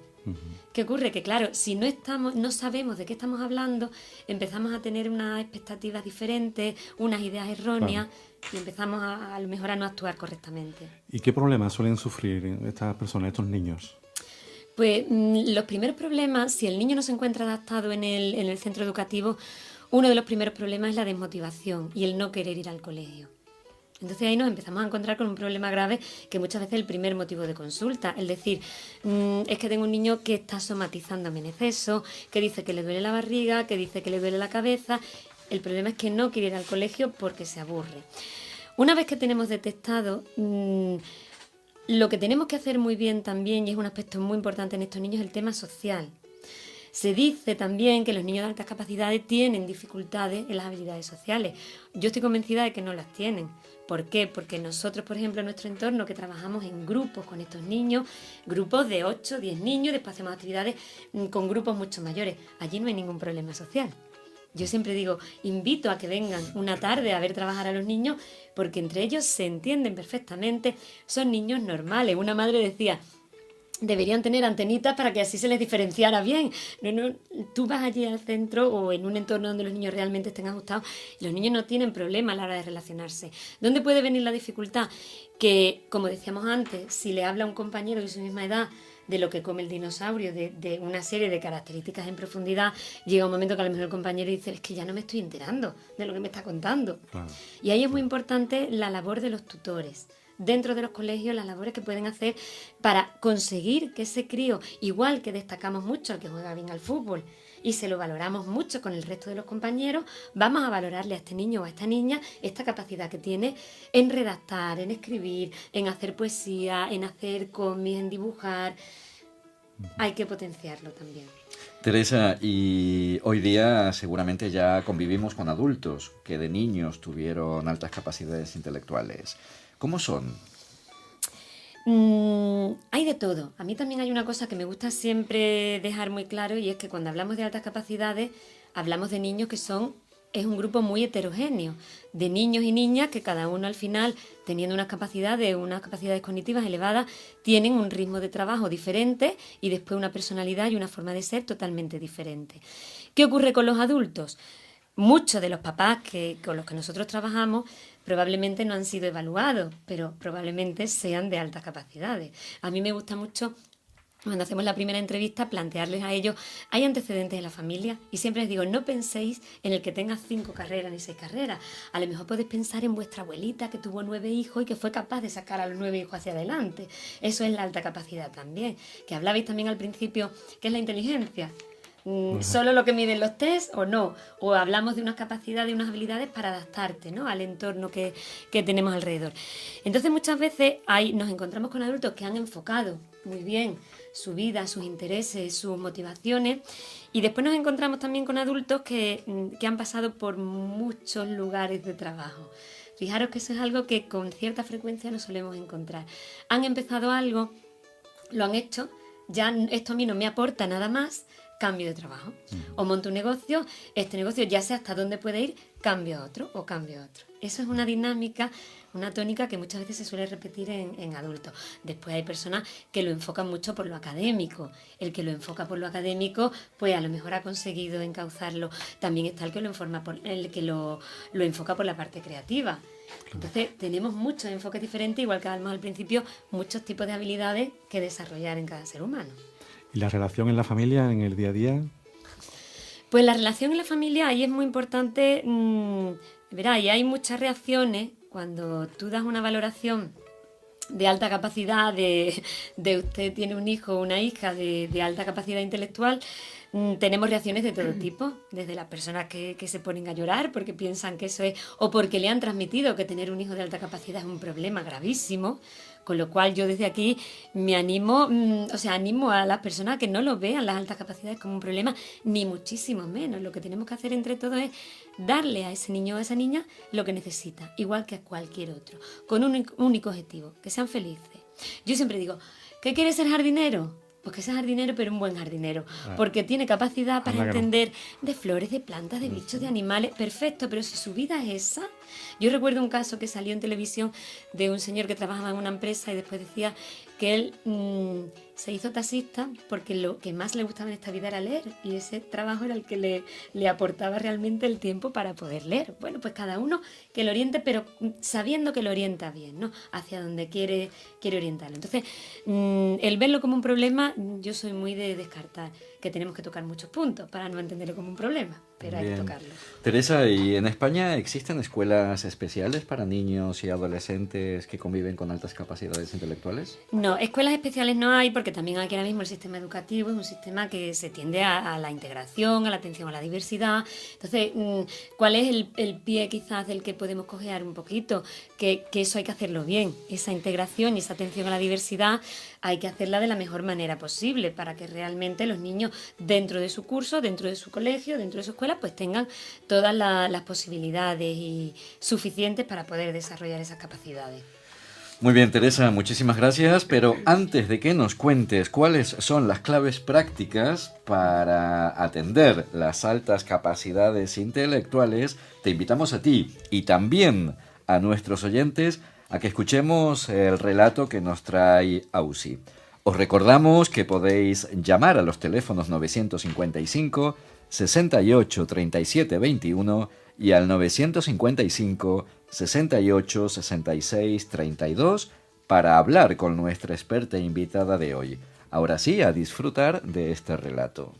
¿Qué ocurre? Que claro, si no sabemos de qué estamos hablando, empezamos a tener unas expectativas diferentes, unas ideas erróneas, y empezamos a lo mejor a no actuar correctamente. ¿Y qué problemas suelen sufrir estas personas, estos niños? Pues los primeros problemas, si el niño no se encuentra adaptado en el centro educativo, uno de los primeros problemas es la desmotivación y el no querer ir al colegio. Entonces ahí nos empezamos a encontrar con un problema grave, que muchas veces es el primer motivo de consulta, es decir, es que tengo un niño que está somatizándome en exceso, que dice que le duele la barriga, que dice que le duele la cabeza. El problema es que no quiere ir al colegio porque se aburre. Una vez que tenemos detectado, lo que tenemos que hacer muy bien también, y es un aspecto muy importante en estos niños, es el tema social. Se dice también que los niños de altas capacidades tienen dificultades en las habilidades sociales. Yo estoy convencida de que no las tienen. ¿Por qué? Porque nosotros, por ejemplo, en nuestro entorno, que trabajamos en grupos con estos niños, grupos de 8, 10 niños, después hacemos actividades con grupos mucho mayores. Allí no hay ningún problema social. Yo siempre digo, invito a que vengan una tarde a ver trabajar a los niños, porque entre ellos se entienden perfectamente, son niños normales. Una madre decía, deberían tener antenitas para que así se les diferenciara bien. No, tú vas allí al centro o en un entorno donde los niños realmente estén ajustados y los niños no tienen problema a la hora de relacionarse. ¿Dónde puede venir la dificultad? Que, como decíamos antes, si le habla a un compañero de su misma edad de lo que come el dinosaurio, de una serie de características en profundidad, llega un momento que a lo mejor el compañero dice, es que ya no me estoy enterando de lo que me está contando. Claro. Y ahí es muy importante la labor de los tutores. Dentro de los colegios, las labores que pueden hacer para conseguir que ese crío, igual que destacamos mucho al que juega bien al fútbol y se lo valoramos mucho con el resto de los compañeros, vamos a valorarle a este niño o a esta niña esta capacidad que tiene en redactar, en escribir, en hacer poesía, en hacer cómics, en dibujar. Hay que potenciarlo también. Teresa, y hoy día seguramente ya convivimos con adultos que de niños tuvieron altas capacidades intelectuales. ¿Cómo son? Hay de todo. A mí también hay una cosa que me gusta siempre dejar muy claro, y es que cuando hablamos de altas capacidades hablamos de niños que es un grupo muy heterogéneo, de niños y niñas que cada uno al final, teniendo unas capacidades cognitivas elevadas, tienen un ritmo de trabajo diferente y después una personalidad y una forma de ser totalmente diferente. ¿Qué ocurre con los adultos? Muchos de los papás con los que nosotros trabajamos probablemente no han sido evaluados, pero probablemente sean de altas capacidades. A mí me gusta mucho, cuando hacemos la primera entrevista, plantearles a ellos, ¿hay antecedentes en la familia? Y siempre les digo, no penséis en el que tenga 5 carreras ni 6 carreras. A lo mejor podéis pensar en vuestra abuelita que tuvo 9 hijos y que fue capaz de sacar a los 9 hijos hacia adelante. Eso es la alta capacidad también. Que hablabais también al principio, ¿qué es la inteligencia? ¿Solo lo que miden los test o no? O hablamos de unas capacidades y unas habilidades para adaptarte, ¿no?, al entorno que tenemos alrededor. Entonces muchas veces nos encontramos con adultos que han enfocado muy bien su vida, sus intereses, sus motivaciones, y después nos encontramos también con adultos que han pasado por muchos lugares de trabajo. Fijaros que eso es algo que con cierta frecuencia nos solemos encontrar. Han empezado algo, lo han hecho, ya esto a mí no me aporta nada más, cambio de trabajo. O monto un negocio, este negocio ya sé hasta dónde puede ir, cambio a otro o cambio a otro. Eso es una dinámica, una tónica que muchas veces se suele repetir en adultos. Después hay personas que lo enfocan mucho por lo académico. El que lo enfoca por lo académico, pues a lo mejor ha conseguido encauzarlo. También está el que lo enfoca por la parte creativa. Entonces tenemos muchos enfoques diferentes, igual que hablamos al principio, muchos tipos de habilidades que desarrollar en cada ser humano. ¿Y la relación en la familia, en el día a día? Pues la relación en la familia ahí es muy importante. Verá, y hay muchas reacciones cuando tú das una valoración de alta capacidad, de usted tiene un hijo o una hija de alta capacidad intelectual. Tenemos reacciones de todo tipo, desde las personas que se ponen a llorar porque piensan que eso es, o porque le han transmitido que tener un hijo de alta capacidad es un problema gravísimo, con lo cual yo desde aquí animo a las personas que no lo vean las altas capacidades como un problema, ni muchísimo menos. Lo que tenemos que hacer entre todos es darle a ese niño o a esa niña lo que necesita, igual que a cualquier otro, con un único objetivo, que sean felices. Yo siempre digo, ¿qué quieres ser jardinero? Pues que sea jardinero, pero un buen jardinero, porque tiene capacidad para entender de flores, de plantas, de bichos, de animales, perfecto, pero si su vida es esa. Yo recuerdo un caso que salió en televisión de un señor que trabajaba en una empresa y después decía que él se hizo taxista porque lo que más le gustaba en esta vida era leer, y ese trabajo era el que le aportaba realmente el tiempo para poder leer. Bueno, pues cada uno que lo oriente, pero sabiendo que lo orienta bien, ¿no?, hacia donde quiere orientarlo. Entonces, el verlo como un problema, yo soy muy de descartar que tenemos que tocar muchos puntos para no entenderlo como un problema, pero hay que tocarlo. Teresa, ¿y en España existen escuelas especiales para niños y adolescentes que conviven con altas capacidades intelectuales? No, escuelas especiales no hay, porque también aquí ahora mismo el sistema educativo es un sistema que se tiende a la integración, a la atención a la diversidad. Entonces, ¿cuál es el pie quizás del que podemos cojear un poquito? Que eso hay que hacerlo bien, esa integración y esa atención a la diversidad hay que hacerla de la mejor manera posible para que realmente los niños dentro de su curso, dentro de su colegio, dentro de su escuela, pues tengan todas las posibilidades suficientes para poder desarrollar esas capacidades. Muy bien, Teresa, muchísimas gracias, pero antes de que nos cuentes cuáles son las claves prácticas para atender las altas capacidades intelectuales, te invitamos a ti y también a nuestros oyentes a que escuchemos el relato que nos trae Ausi. Os recordamos que podéis llamar a los teléfonos 955 68 37 21 y al 955 68 66 32 para hablar con nuestra experta invitada de hoy. Ahora sí, a disfrutar de este relato.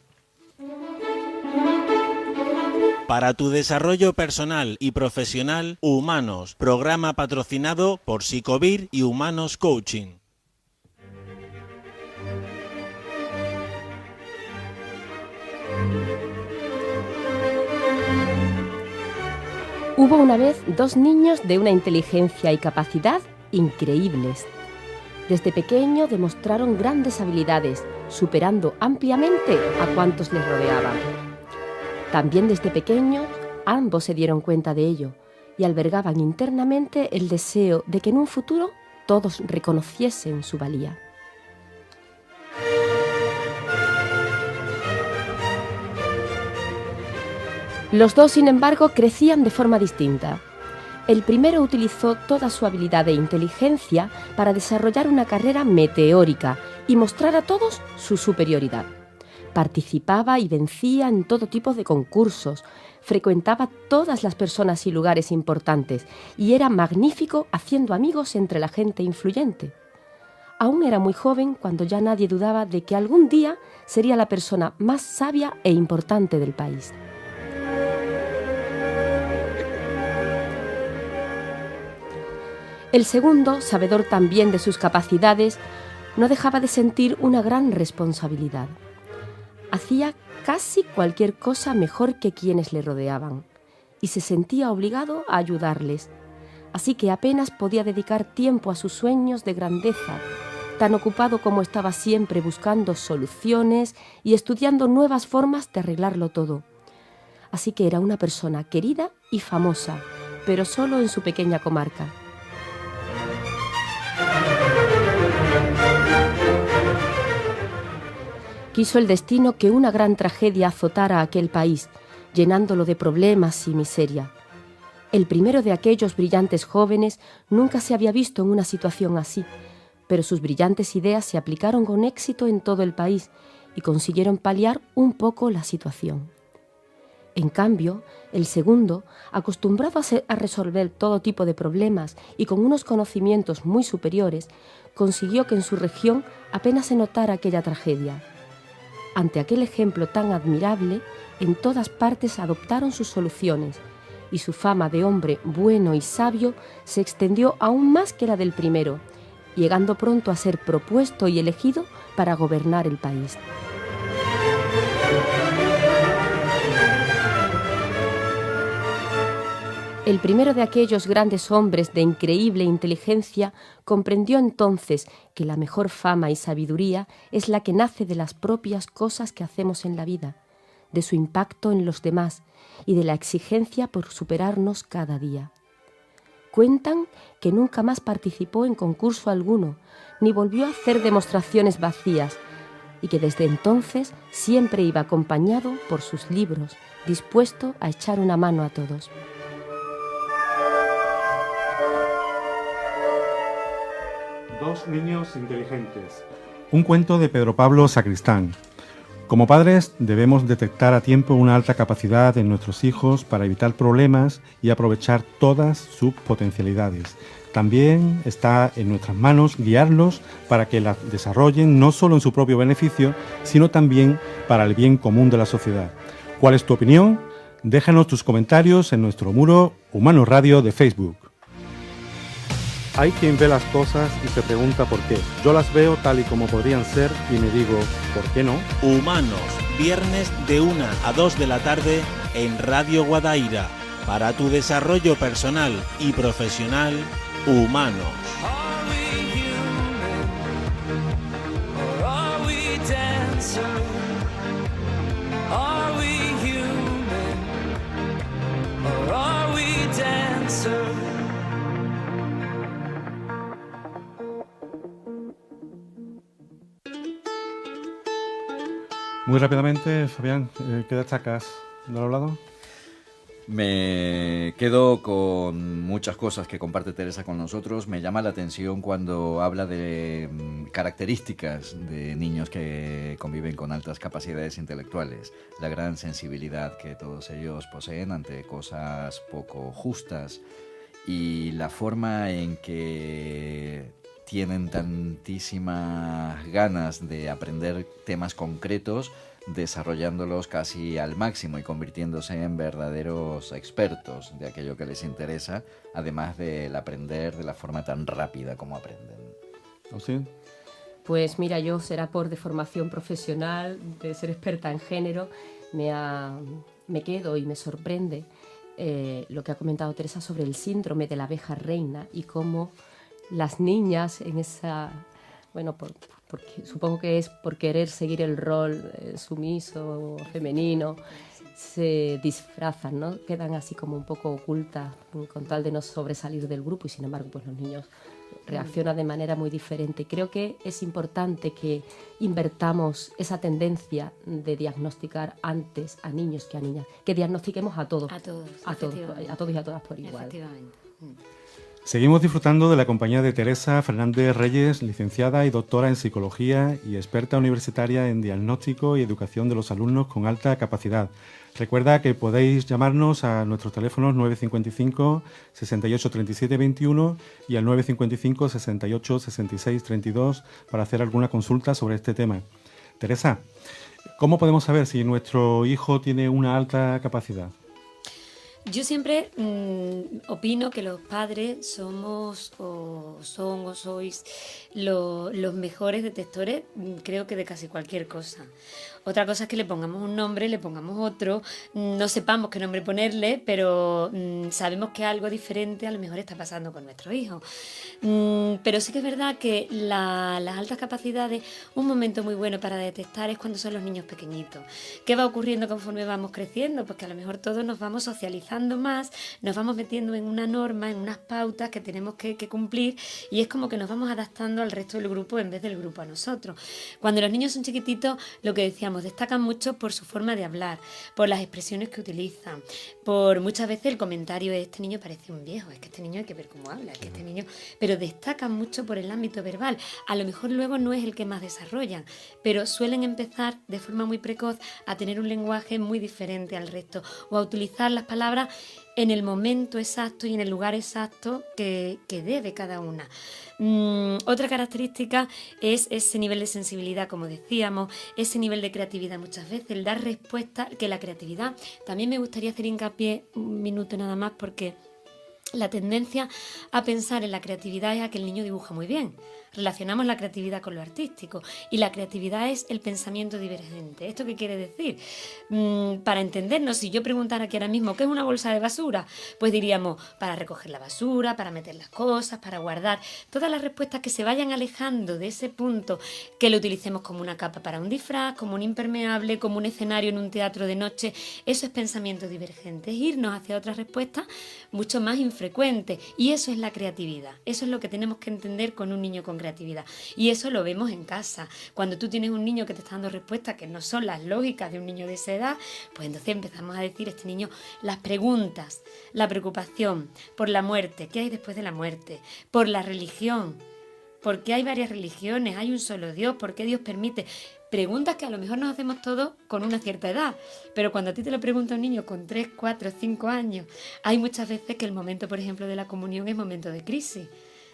Para tu desarrollo personal y profesional, Humanos, programa patrocinado por Psicovir y Humanos Coaching. Hubo una vez 2 niños de una inteligencia y capacidad increíbles. Desde pequeño demostraron grandes habilidades, superando ampliamente a cuantos les rodeaban. También desde pequeños ambos se dieron cuenta de ello y albergaban internamente el deseo de que en un futuro todos reconociesen su valía. Los 2, sin embargo, crecían de forma distinta. El primero utilizó toda su habilidad e inteligencia para desarrollar una carrera meteórica y mostrar a todos su superioridad. Participaba y vencía en todo tipo de concursos, frecuentaba todas las personas y lugares importantes y era magnífico haciendo amigos entre la gente influyente. Aún era muy joven cuando ya nadie dudaba de que algún día sería la persona más sabia e importante del país. El segundo, sabedor también de sus capacidades, no dejaba de sentir una gran responsabilidad. Hacía casi cualquier cosa mejor que quienes le rodeaban y se sentía obligado a ayudarles, así que apenas podía dedicar tiempo a sus sueños de grandeza, tan ocupado como estaba siempre buscando soluciones y estudiando nuevas formas de arreglarlo todo. Así que era una persona querida y famosa, pero solo en su pequeña comarca. Quiso el destino que una gran tragedia azotara a aquel país, llenándolo de problemas y miseria. El primero de aquellos brillantes jóvenes nunca se había visto en una situación así, pero sus brillantes ideas se aplicaron con éxito en todo el país y consiguieron paliar un poco la situación. En cambio, el segundo, acostumbrado a resolver todo tipo de problemas y con unos conocimientos muy superiores, consiguió que en su región apenas se notara aquella tragedia. Ante aquel ejemplo tan admirable, en todas partes adoptaron sus soluciones y su fama de hombre bueno y sabio se extendió aún más que la del primero, llegando pronto a ser propuesto y elegido para gobernar el país. El primero de aquellos grandes hombres de increíble inteligencia comprendió entonces que la mejor fama y sabiduría es la que nace de las propias cosas que hacemos en la vida, de su impacto en los demás y de la exigencia por superarnos cada día. Cuentan que nunca más participó en concurso alguno, ni volvió a hacer demostraciones vacías, y que desde entonces siempre iba acompañado por sus libros, dispuesto a echar una mano a todos. Dos niños inteligentes. Un cuento de Pedro Pablo Sacristán. Como padres debemos detectar a tiempo una alta capacidad en nuestros hijos para evitar problemas y aprovechar todas sus potencialidades. También está en nuestras manos guiarlos para que las desarrollen no solo en su propio beneficio, sino también para el bien común de la sociedad. ¿Cuál es tu opinión? Déjanos tus comentarios en nuestro muro Humanos Radio de Facebook. Hay quien ve las cosas y se pregunta por qué. Yo las veo tal y como podrían ser y me digo, ¿por qué no? Humanos, viernes de 1 a 2 de la tarde en Radio Guadaira. Para tu desarrollo personal y profesional, Humanos. answer. Muy rápidamente, Fabián, ¿qué destacas del hablado? Me quedo con muchas cosas que comparte Teresa con nosotros. Me llama la atención cuando habla de características de niños que conviven con altas capacidades intelectuales, la gran sensibilidad que todos ellos poseen ante cosas poco justas y la forma en que tienen tantísimas ganas de aprender temas concretos, desarrollándolos casi al máximo y convirtiéndose en verdaderos expertos de aquello que les interesa, además del aprender de la forma tan rápida como aprenden. ¿O sí? Pues mira, yo será por deformación profesional, de ser experta en género, me quedo y me sorprende lo que ha comentado Teresa sobre el síndrome de la abeja reina y cómo las niñas en esa... Bueno, porque supongo que es por querer seguir el rol sumiso, femenino, se disfrazan, ¿no? Quedan así como un poco ocultas con tal de no sobresalir del grupo y sin embargo pues los niños reaccionan de manera muy diferente. Creo que es importante que invertamos esa tendencia de diagnosticar antes a niños que a niñas, que diagnostiquemos a todos. A todos Y a todas por igual. Efectivamente. Seguimos disfrutando de la compañía de Teresa Fernández Reyes, licenciada y doctora en Psicología y experta universitaria en diagnóstico y educación de los alumnos con alta capacidad. Recuerda que podéis llamarnos a nuestros teléfonos 955 68 37 21 y al 955 68 66 32 para hacer alguna consulta sobre este tema. Teresa, ¿cómo podemos saber si nuestro hijo tiene una alta capacidad? Yo siempre opino que los padres somos o sois los mejores detectores, creo que de casi cualquier cosa. Otra cosa es que le pongamos un nombre, le pongamos otro, no sepamos qué nombre ponerle, pero sabemos que algo diferente a lo mejor está pasando con nuestro hijo. Pero sí que es verdad que las altas capacidades, un momento muy bueno para detectar es cuando son los niños pequeñitos. ¿Qué va ocurriendo conforme vamos creciendo? Pues que a lo mejor todos nos vamos socializando más, nos vamos metiendo en una norma, en unas pautas que tenemos que cumplir y es como que nos vamos adaptando al resto del grupo en vez del grupo a nosotros. Cuando los niños son chiquititos, lo que decíamos, destacan mucho por su forma de hablar, por las expresiones que utilizan, por muchas veces el comentario es: este niño parece un viejo, es que este niño hay que ver cómo habla, es que este niño... Pero destacan mucho por el ámbito verbal. A lo mejor luego no es el que más desarrollan, pero suelen empezar de forma muy precoz a tener un lenguaje muy diferente al resto o a utilizar las palabras en el momento exacto y en el lugar exacto que debe cada una. Otra característica es ese nivel de sensibilidad, como decíamos, ese nivel de creatividad muchas veces, el dar respuesta, que la creatividad, también me gustaría hacer hincapié un minuto nada más, porque la tendencia a pensar en la creatividad es a que el niño dibuja muy bien. Relacionamos la creatividad con lo artístico y la creatividad es el pensamiento divergente. ¿Esto qué quiere decir? Para entendernos, si yo preguntara aquí ahora mismo ¿qué es una bolsa de basura? Pues diríamos para recoger la basura, para meter las cosas, para guardar. Todas las respuestas que se vayan alejando de ese punto, que lo utilicemos como una capa para un disfraz, como un impermeable, como un escenario en un teatro de noche, eso es pensamiento divergente, es irnos hacia otras respuestas mucho más infrecuentes y eso es la creatividad. Eso es lo que tenemos que entender con un niño con creatividad. Y eso lo vemos en casa. Cuando tú tienes un niño que te está dando respuestas que no son las lógicas de un niño de esa edad, pues entonces empezamos a decir, este niño, las preguntas, la preocupación por la muerte, ¿qué hay después de la muerte? Por la religión, ¿por qué hay varias religiones? ¿Hay un solo Dios? ¿Por qué Dios permite? Preguntas que a lo mejor nos hacemos todos con una cierta edad, pero cuando a ti te lo pregunta un niño con 3, 4, 5 años, hay muchas veces que el momento, por ejemplo, de la comunión es momento de crisis.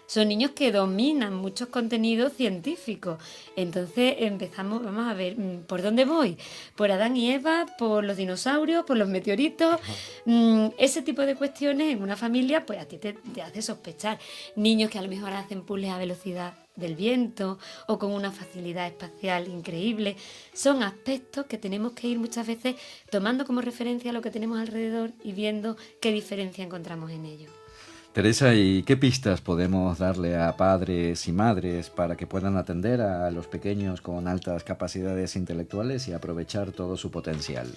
Son niños que dominan muchos contenidos científicos. Entonces empezamos, vamos a ver, ¿por dónde voy? ¿Por Adán y Eva? ¿Por los dinosaurios? ¿Por los meteoritos? Ese tipo de cuestiones en una familia, pues a ti te hace sospechar. Niños que a lo mejor hacen puzzles a velocidad del viento o con una facilidad espacial increíble. Son aspectos que tenemos que ir muchas veces tomando como referencia lo que tenemos alrededor y viendo qué diferencia encontramos en ello. Teresa, ¿y qué pistas podemos darle a padres y madres para que puedan atender a los pequeños con altas capacidades intelectuales y aprovechar todo su potencial?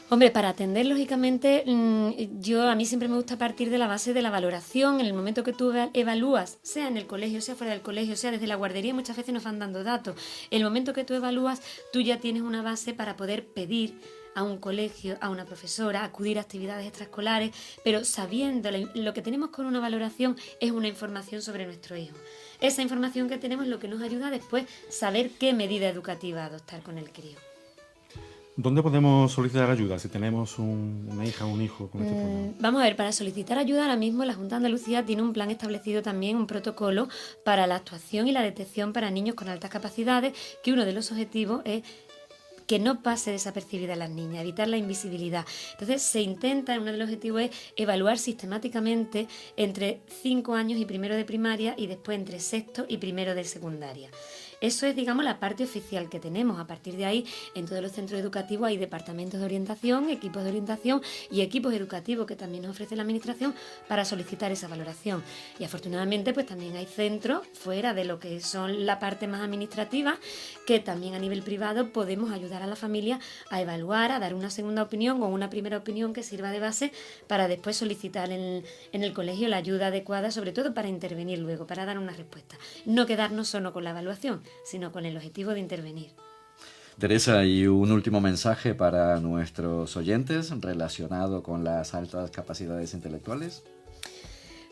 Hombre, para atender, lógicamente, a mí siempre me gusta partir de la base de la valoración. En el momento que tú evalúas, sea en el colegio, sea fuera del colegio, sea desde la guardería, muchas veces nos van dando datos. En el momento que tú evalúas, tú ya tienes una base para poder pedir a un colegio, a una profesora, acudir a actividades extraescolares, pero sabiendo lo que tenemos con una valoración es una información sobre nuestro hijo. Esa información que tenemos es lo que nos ayuda después a saber qué medida educativa adoptar con el crío. ¿Dónde podemos solicitar ayuda si tenemos una hija o un hijo con este problema? Vamos a ver, para solicitar ayuda ahora mismo la Junta de Andalucía tiene un plan establecido también, un protocolo para la actuación y la detección para niños con altas capacidades, que uno de los objetivos es que no pase desapercibida a las niñas, evitar la invisibilidad. Entonces se intenta, uno de los objetivos es evaluar sistemáticamente entre 5 años y primero de primaria y después entre sexto y primero de secundaria. Eso es, digamos, la parte oficial que tenemos. A partir de ahí, en todos los centros educativos hay departamentos de orientación, equipos de orientación y equipos educativos que también nos ofrece la Administración para solicitar esa valoración. Y afortunadamente, pues también hay centros fuera de lo que son la parte más administrativa, que también a nivel privado podemos ayudar a la familia a evaluar, a dar una segunda opinión o una primera opinión que sirva de base para después solicitar en el colegio la ayuda adecuada, sobre todo para intervenir luego, para dar una respuesta. No quedarnos solo con la evaluación, sino con el objetivo de intervenir. Teresa, y un último mensaje para nuestros oyentes relacionado con las altas capacidades intelectuales.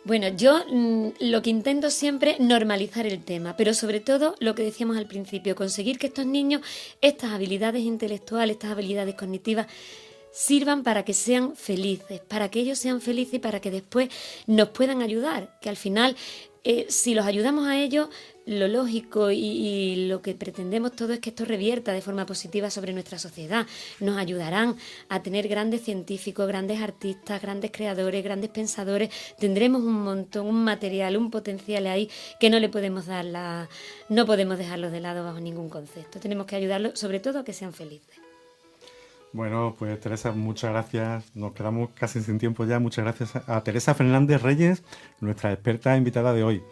Bueno, yo lo que intento siempre es normalizar el tema, pero sobre todo lo que decíamos al principio, conseguir que estos niños, estas habilidades intelectuales, estas habilidades cognitivas, sirvan para que sean felices, para que ellos sean felices y para que después nos puedan ayudar, que al final, si los ayudamos a ellos, lo lógico y lo que pretendemos todo es que esto revierta de forma positiva sobre nuestra sociedad. Nos ayudarán a tener grandes científicos, grandes artistas, grandes creadores, grandes pensadores. Tendremos un montón, un material, un potencial ahí que no le podemos dar no podemos dejarlos de lado bajo ningún concepto. Tenemos que ayudarlos, sobre todo, a que sean felices. Bueno, pues Teresa, muchas gracias. Nos quedamos casi sin tiempo ya. Muchas gracias a Teresa Fernández Reyes, nuestra experta invitada de hoy,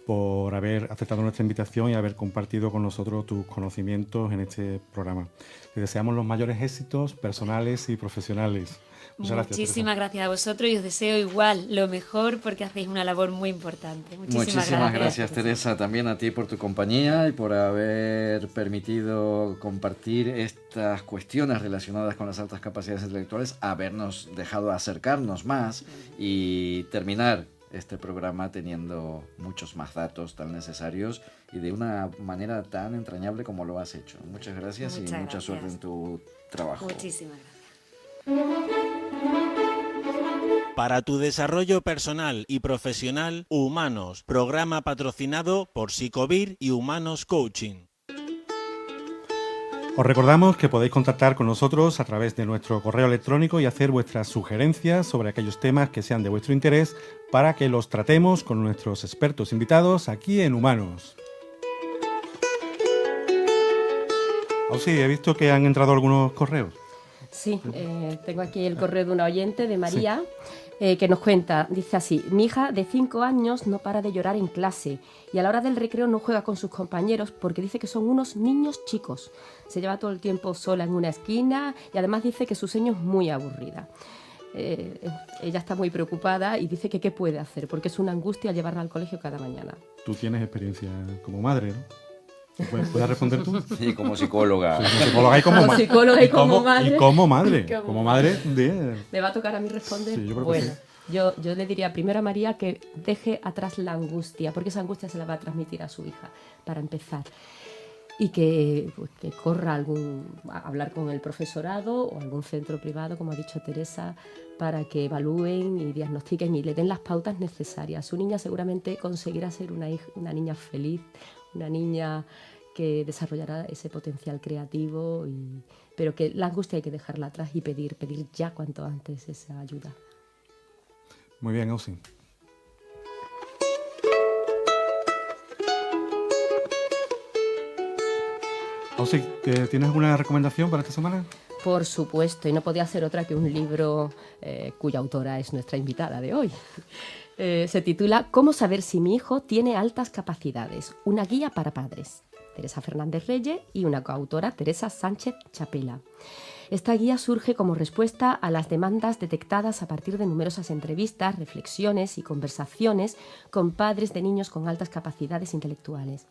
por haber aceptado nuestra invitación y haber compartido con nosotros tus conocimientos en este programa. Te deseamos los mayores éxitos personales y profesionales. Muchas gracias. Muchísimas gracias a vosotros y os deseo igual lo mejor porque hacéis una labor muy importante. Muchísimas gracias, Teresa, también a ti por tu compañía y por haber permitido compartir estas cuestiones relacionadas con las altas capacidades intelectuales, habernos dejado acercarnos más y terminar este programa teniendo muchos más datos tan necesarios y de una manera tan entrañable como lo has hecho. Muchas gracias. Mucha suerte en tu trabajo. Muchísimas gracias. Para tu desarrollo personal y profesional, Humanos, programa patrocinado por Psicovir y Humanos Coaching. Os recordamos que podéis contactar con nosotros a través de nuestro correo electrónico y hacer vuestras sugerencias sobre aquellos temas que sean de vuestro interés para que los tratemos con nuestros expertos invitados aquí en Humanos. Sí, he visto que han entrado algunos correos. Sí, tengo aquí el correo de una oyente, de María, que nos cuenta, dice así: mi hija de 5 años no para de llorar en clase y a la hora del recreo no juega con sus compañeros porque dice que son unos niños chicos. Se lleva todo el tiempo sola en una esquina y además dice que su sueño es muy aburrida. Ella está muy preocupada y dice que qué puede hacer porque es una angustia llevarla al colegio cada mañana. Tú tienes experiencia como madre, ¿no? ¿Puedes responder tú? Sí, como psicóloga. Sí, como psicóloga y como psicóloga y como madre. Y como madre. Como madre de... ¿Me va a tocar a mí responder? Sí, yo creo bueno, que sí. yo le diría primero a María que deje atrás la angustia, porque esa angustia se la va a transmitir a su hija, para empezar. Y que corra a hablar con el profesorado o algún centro privado, como ha dicho Teresa, para que evalúen y diagnostiquen y le den las pautas necesarias. Su niña seguramente conseguirá ser una niña feliz, una niña que desarrollará ese potencial creativo, pero que la angustia hay que dejarla atrás y pedir ya cuanto antes esa ayuda. Muy bien, Ausi. Ausi, ¿tienes alguna recomendación para esta semana? Por supuesto, y no podía ser otra que un libro cuya autora es nuestra invitada de hoy. Se titula ¿Cómo saber si mi hijo tiene altas capacidades? Una guía para padres. Teresa Fernández Reyes y una coautora, Teresa Sánchez Chapela. Esta guía surge como respuesta a las demandas detectadas a partir de numerosas entrevistas, reflexiones y conversaciones con padres de niños con altas capacidades intelectuales.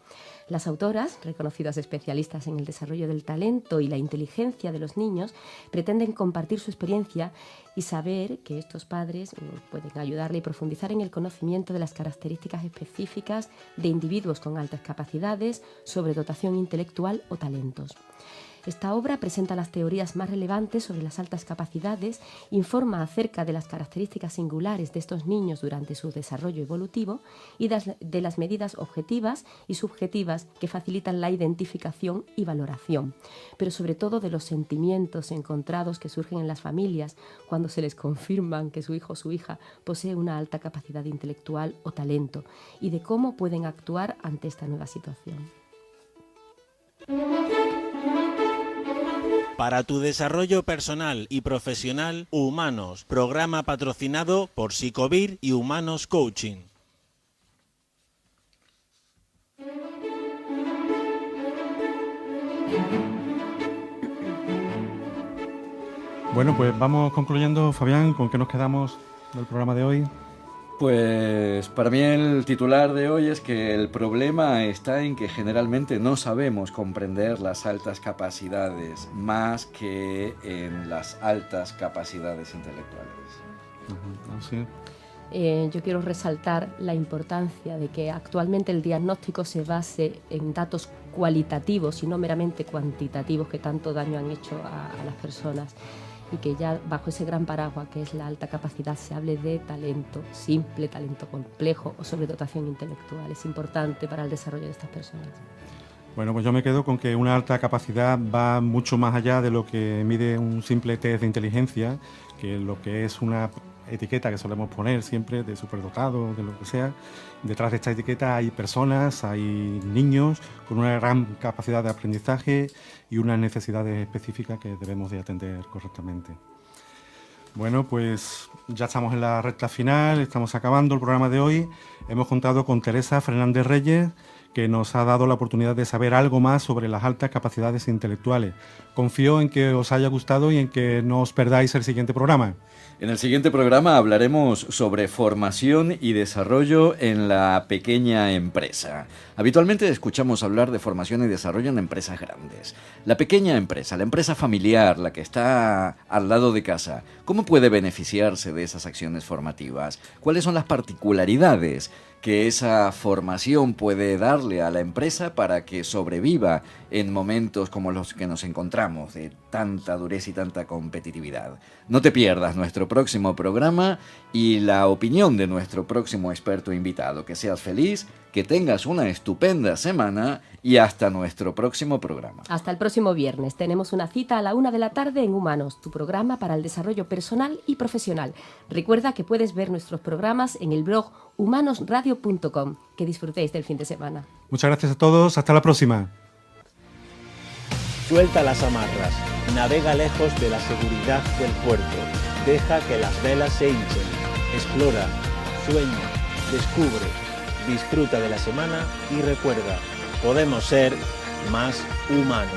Las autoras, reconocidas especialistas en el desarrollo del talento y la inteligencia de los niños, pretenden compartir su experiencia y saber que estos padres pueden ayudarle y profundizar en el conocimiento de las características específicas de individuos con altas capacidades, sobredotación intelectual o talentos. Esta obra presenta las teorías más relevantes sobre las altas capacidades, informa acerca de las características singulares de estos niños durante su desarrollo evolutivo y de las medidas objetivas y subjetivas que facilitan la identificación y valoración, pero sobre todo de los sentimientos encontrados que surgen en las familias cuando se les confirman que su hijo o su hija posee una alta capacidad intelectual o talento y de cómo pueden actuar ante esta nueva situación. Para tu desarrollo personal y profesional, Humanos, programa patrocinado por Psicovir y Humanos Coaching. Bueno, pues vamos concluyendo, Fabián, ¿con qué nos quedamos del programa de hoy? Pues para mí el titular de hoy es que el problema está en que generalmente no sabemos comprender las altas capacidades más que en las altas capacidades intelectuales. Sí. Yo quiero resaltar la importancia de que actualmente el diagnóstico se base en datos cualitativos y no meramente cuantitativos que tanto daño han hecho a las personas. Y que ya bajo ese gran paraguas que es la alta capacidad se hable de talento simple, talento complejo o sobredotación intelectual. Es importante para el desarrollo de estas personas. Bueno, pues yo me quedo con que una alta capacidad va mucho más allá de lo que mide un simple test de inteligencia, que lo que es una etiqueta que solemos poner siempre de superdotado, de lo que sea. Detrás de esta etiqueta hay personas, hay niños con una gran capacidad de aprendizaje y unas necesidades específicas que debemos de atender correctamente. Bueno, pues ya estamos en la recta final, estamos acabando el programa de hoy. Hemos contado con Teresa Fernández Reyes, que nos ha dado la oportunidad de saber algo más sobre las altas capacidades intelectuales. Confío en que os haya gustado y en que no os perdáis el siguiente programa. En el siguiente programa hablaremos sobre formación y desarrollo en la pequeña empresa. Habitualmente escuchamos hablar de formación y desarrollo en empresas grandes. La pequeña empresa, la empresa familiar, la que está al lado de casa, ¿cómo puede beneficiarse de esas acciones formativas? ¿Cuáles son las particularidades que esa formación puede darle a la empresa para que sobreviva en momentos como los que nos encontramos, de tanta dureza y tanta competitividad? No te pierdas nuestro próximo programa y la opinión de nuestro próximo experto invitado. Que seas feliz, que tengas una estupenda semana y hasta nuestro próximo programa. Hasta el próximo viernes. Tenemos una cita a la 1 p.m. en Humanos, tu programa para el desarrollo personal y profesional. Recuerda que puedes ver nuestros programas en el blog humanosradio.com. Que disfrutéis del fin de semana. Muchas gracias a todos. Hasta la próxima. Suelta las amarras, navega lejos de la seguridad del puerto, deja que las velas se hinchen, explora, sueña, descubre, disfruta de la semana y recuerda, podemos ser más humanos.